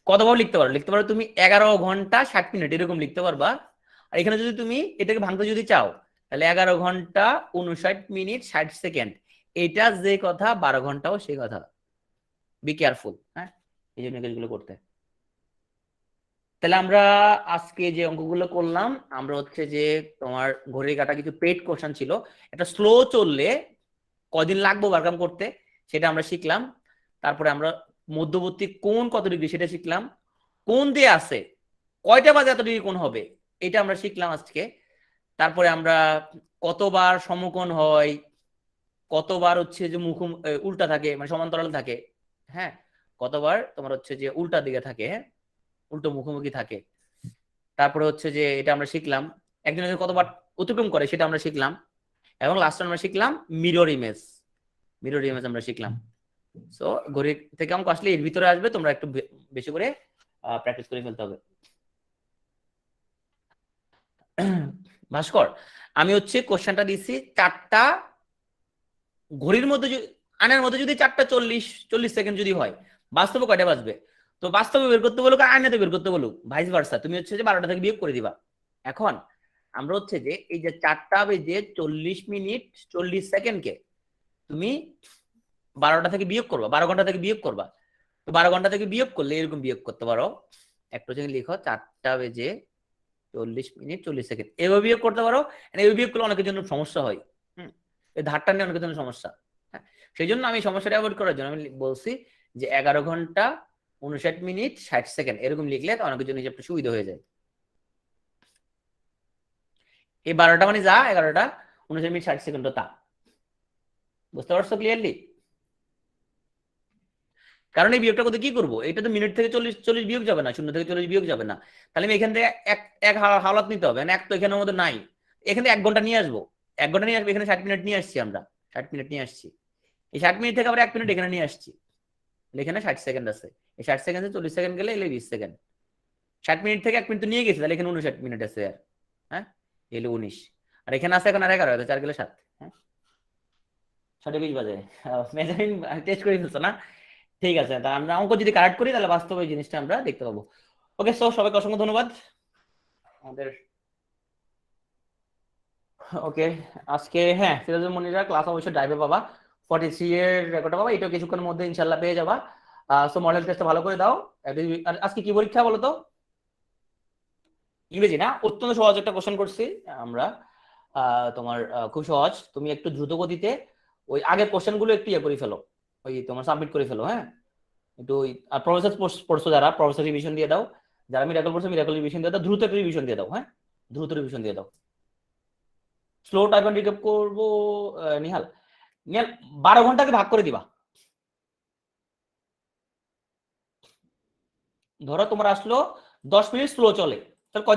কতভাবে লিখতে পারো, লিখতে পারো তুমি 11 ঘন্টা 60 মিনিট এরকম লিখতে পারবা। আর এখানে যদি তুমি এটাকে ভাঙতে যদি চাও, তাহলে 11 ঘন্টা 59 মিনিট 60 সেকেন্ড, এটা যে কথা 12 ঘন্টাও সেই কথা। Be careful. হ্যাঁ, এই জন্য কাজগুলো করতে। তাহলে আমরা আজকে যে অঙ্কগুলো করলাম, আমরা হচ্ছে যে তোমার ঘড়ির কাঁটা কিছু পেড কোশ্চেন ছিল, এটা স্লো চললে কদিন লাগবে ওভারকাম করতে সেটা আমরা শিখলাম। তারপরে আমরা মধ্যবর্তী কোণ কত ডিগ্রি সেটা শিখলাম, কোণ দিয়ে আছে কয়টা বাজে এত ডিগ্রি কোণ হবে এটা আমরা শিখলাম আজকে। তারপরে আমরা কতবার সমকোণ হয়, কতবার হচ্ছে যে উল্টা থাকে মানে সমান্তরাল থাকে, হ্যাঁ কতবার তোমার হচ্ছে যে উল্টা দিকে থাকে, হ্যাঁ উল্টো মুখোমুখি থাকে। তারপরে হচ্ছে যে এটা আমরা শিখলাম একজনের কতবার অতিক্রম করে সেটা আমরা শিখলাম। এবং লাস্ট আমরা শিখলাম মিরর ইমেজ, মিরর ইমেজ আমরা শিখলাম। সো ঘড়ি থেকে অঙ্ক আসলে এর ভিতরে আসবে, তোমরা একটু বেশি করে প্র্যাকটিস করে ফেলতে হবে। ভাস্কর, আমি হচ্ছে কোশ্চেনটা দিচ্ছি, চারটা ঘড়ির মধ্যে আয়নার মধ্যে যদি 4:40 40 সেকেন্ড যদি হয়, বাস্তবে কয়টা বাজবে? তো বাস্তবে বের করতে বলুক আর আয়নাতে বের করতে বলুক, ভাইস ভার্সা, তুমি হচ্ছে যে 12টা থেকে বিয়োগ করে দিবা। এখন আমরা হচ্ছে যে এই যে 4:40 মিনিট 40 সেকেন্ডকে তুমি 12টা থেকে বিয়োগ করবা, 12 ঘন্টা থেকে বিয়োগ করবা। তো 12 ঘন্টা থেকে বিয়োগ করলে এরকম বিয়োগ করতে পারো, একটু লিখো 4:40 মিনিট 40 সেকেন্ড, এভাবে বিয়োগ করতে পারো। এভাবে বিয়োগ করলে অনেকের জন্য সমস্যা হয়, এই ধারটা নিয়ে অনেকের জন্য সমস্যা। হ্যাঁ, সেই জন্য আমি সমস্যাটা অ্যাভয়েড করার জন্য আমি বলছি যে 11 ঘন্টা 59 মিনিট 60 সেকেন্ড এরকম লিখলে অনেকের জন্য হিসাবটা সুবিধা হয়ে যায়। এই 12টা মানে যা, 11টা 59 মিনিট 60 সেকেন্ড তা, বুঝতে পারছো ক্লিয়ারলি? কারণ এই বিয়োগটা করতে কি করবো, এটা তো মিনিট থেকে 40 বিয়োগ যাবে না, 0 থেকে 40 বিয়োগ যাবে না, তাহলে আমি এখান থেকে এক এক হাওলাত নিতে হবে, এক তো এখানের মধ্যে নাই, এখান থেকে 1 ঘন্টা নিয়ে আসবো, 1 ঘন্টা নিয়ে আসবো, এখানে 60 মিনিট নিয়ে আসছি, আমরা 60 মিনিট নিয়ে আসছি, এই 60 মিনিট থেকে আবার 1 মিনিট এখানে নিয়ে আসছি, এখানে 60 সেকেন্ড আছে, এই 60 সেকেন্ডে 40 সেকেন্ড গেলে এলে 20 সেকেন্ড, 60 মিনিট থেকে 1 মিনিট তো নিয়ে গেছি, তাহলে এখানে 59 মিনিট আছে আর, হ্যাঁ এলে 19, আর এখানে আছে এখন আর 11, 4 গেলে 7, হ্যাঁ 6:20 বাজে, মেজারিং টেস্ট করে ফেলছো না, ঠিক আছে, তা আমরা অঙ্ক যদি কারেক্ট করি তাহলে বাস্তবে এই জিনিসটা আমরা দেখতে পাবো। ওকে, সো সবাইকে অসংখ্য ধন্যবাদ আমাদের, ওকে আজকে, হ্যাঁ সিরাজুল মনিরা ক্লাস অবশ্যই ড্রাইভে পাবা, 43 এর রেকর্ডটা পাবা, এটা কিছুক্ষণের মধ্যে ইনশাল্লাহ পেয়ে যাবা। সো মডেল টেস্টটা ভালো করে দাও। আর আজকে কি পরীক্ষা বলো তো? ইংরেজি না, অত্যন্ত সহজ একটা কোশ্চেন করছি আমরা, তোমার খুব সহজ, তুমি একটু দ্রুত গতিতে ওই আগের কোশ্চেন গুলো একটু ইয়ে করে ফেলো, ওই তোমার সাবমিট করে ফেলো, হ্যাঁ একটু ওই প্রফেসর পড়ছো যারা, প্রফেসর রিভিশন দিয়ে দাও, যারা মিরাকল পড়ছো মিরাকল রিভিশন দিয়ে দাও, দ্রুত একটা রিভিশন দিয়ে দাও, হ্যাঁ দ্রুত রিভিশন দিয়ে দাও। স্লো টাইপ অ্যান্ড রিকেপ করবো, নিহাল, নিহাল 12 ঘন্টাকে ভাগ করে দিবা, ধরো তোমার আসলো 10 মিনিট স্লো চলে, তাহলে কয়দিন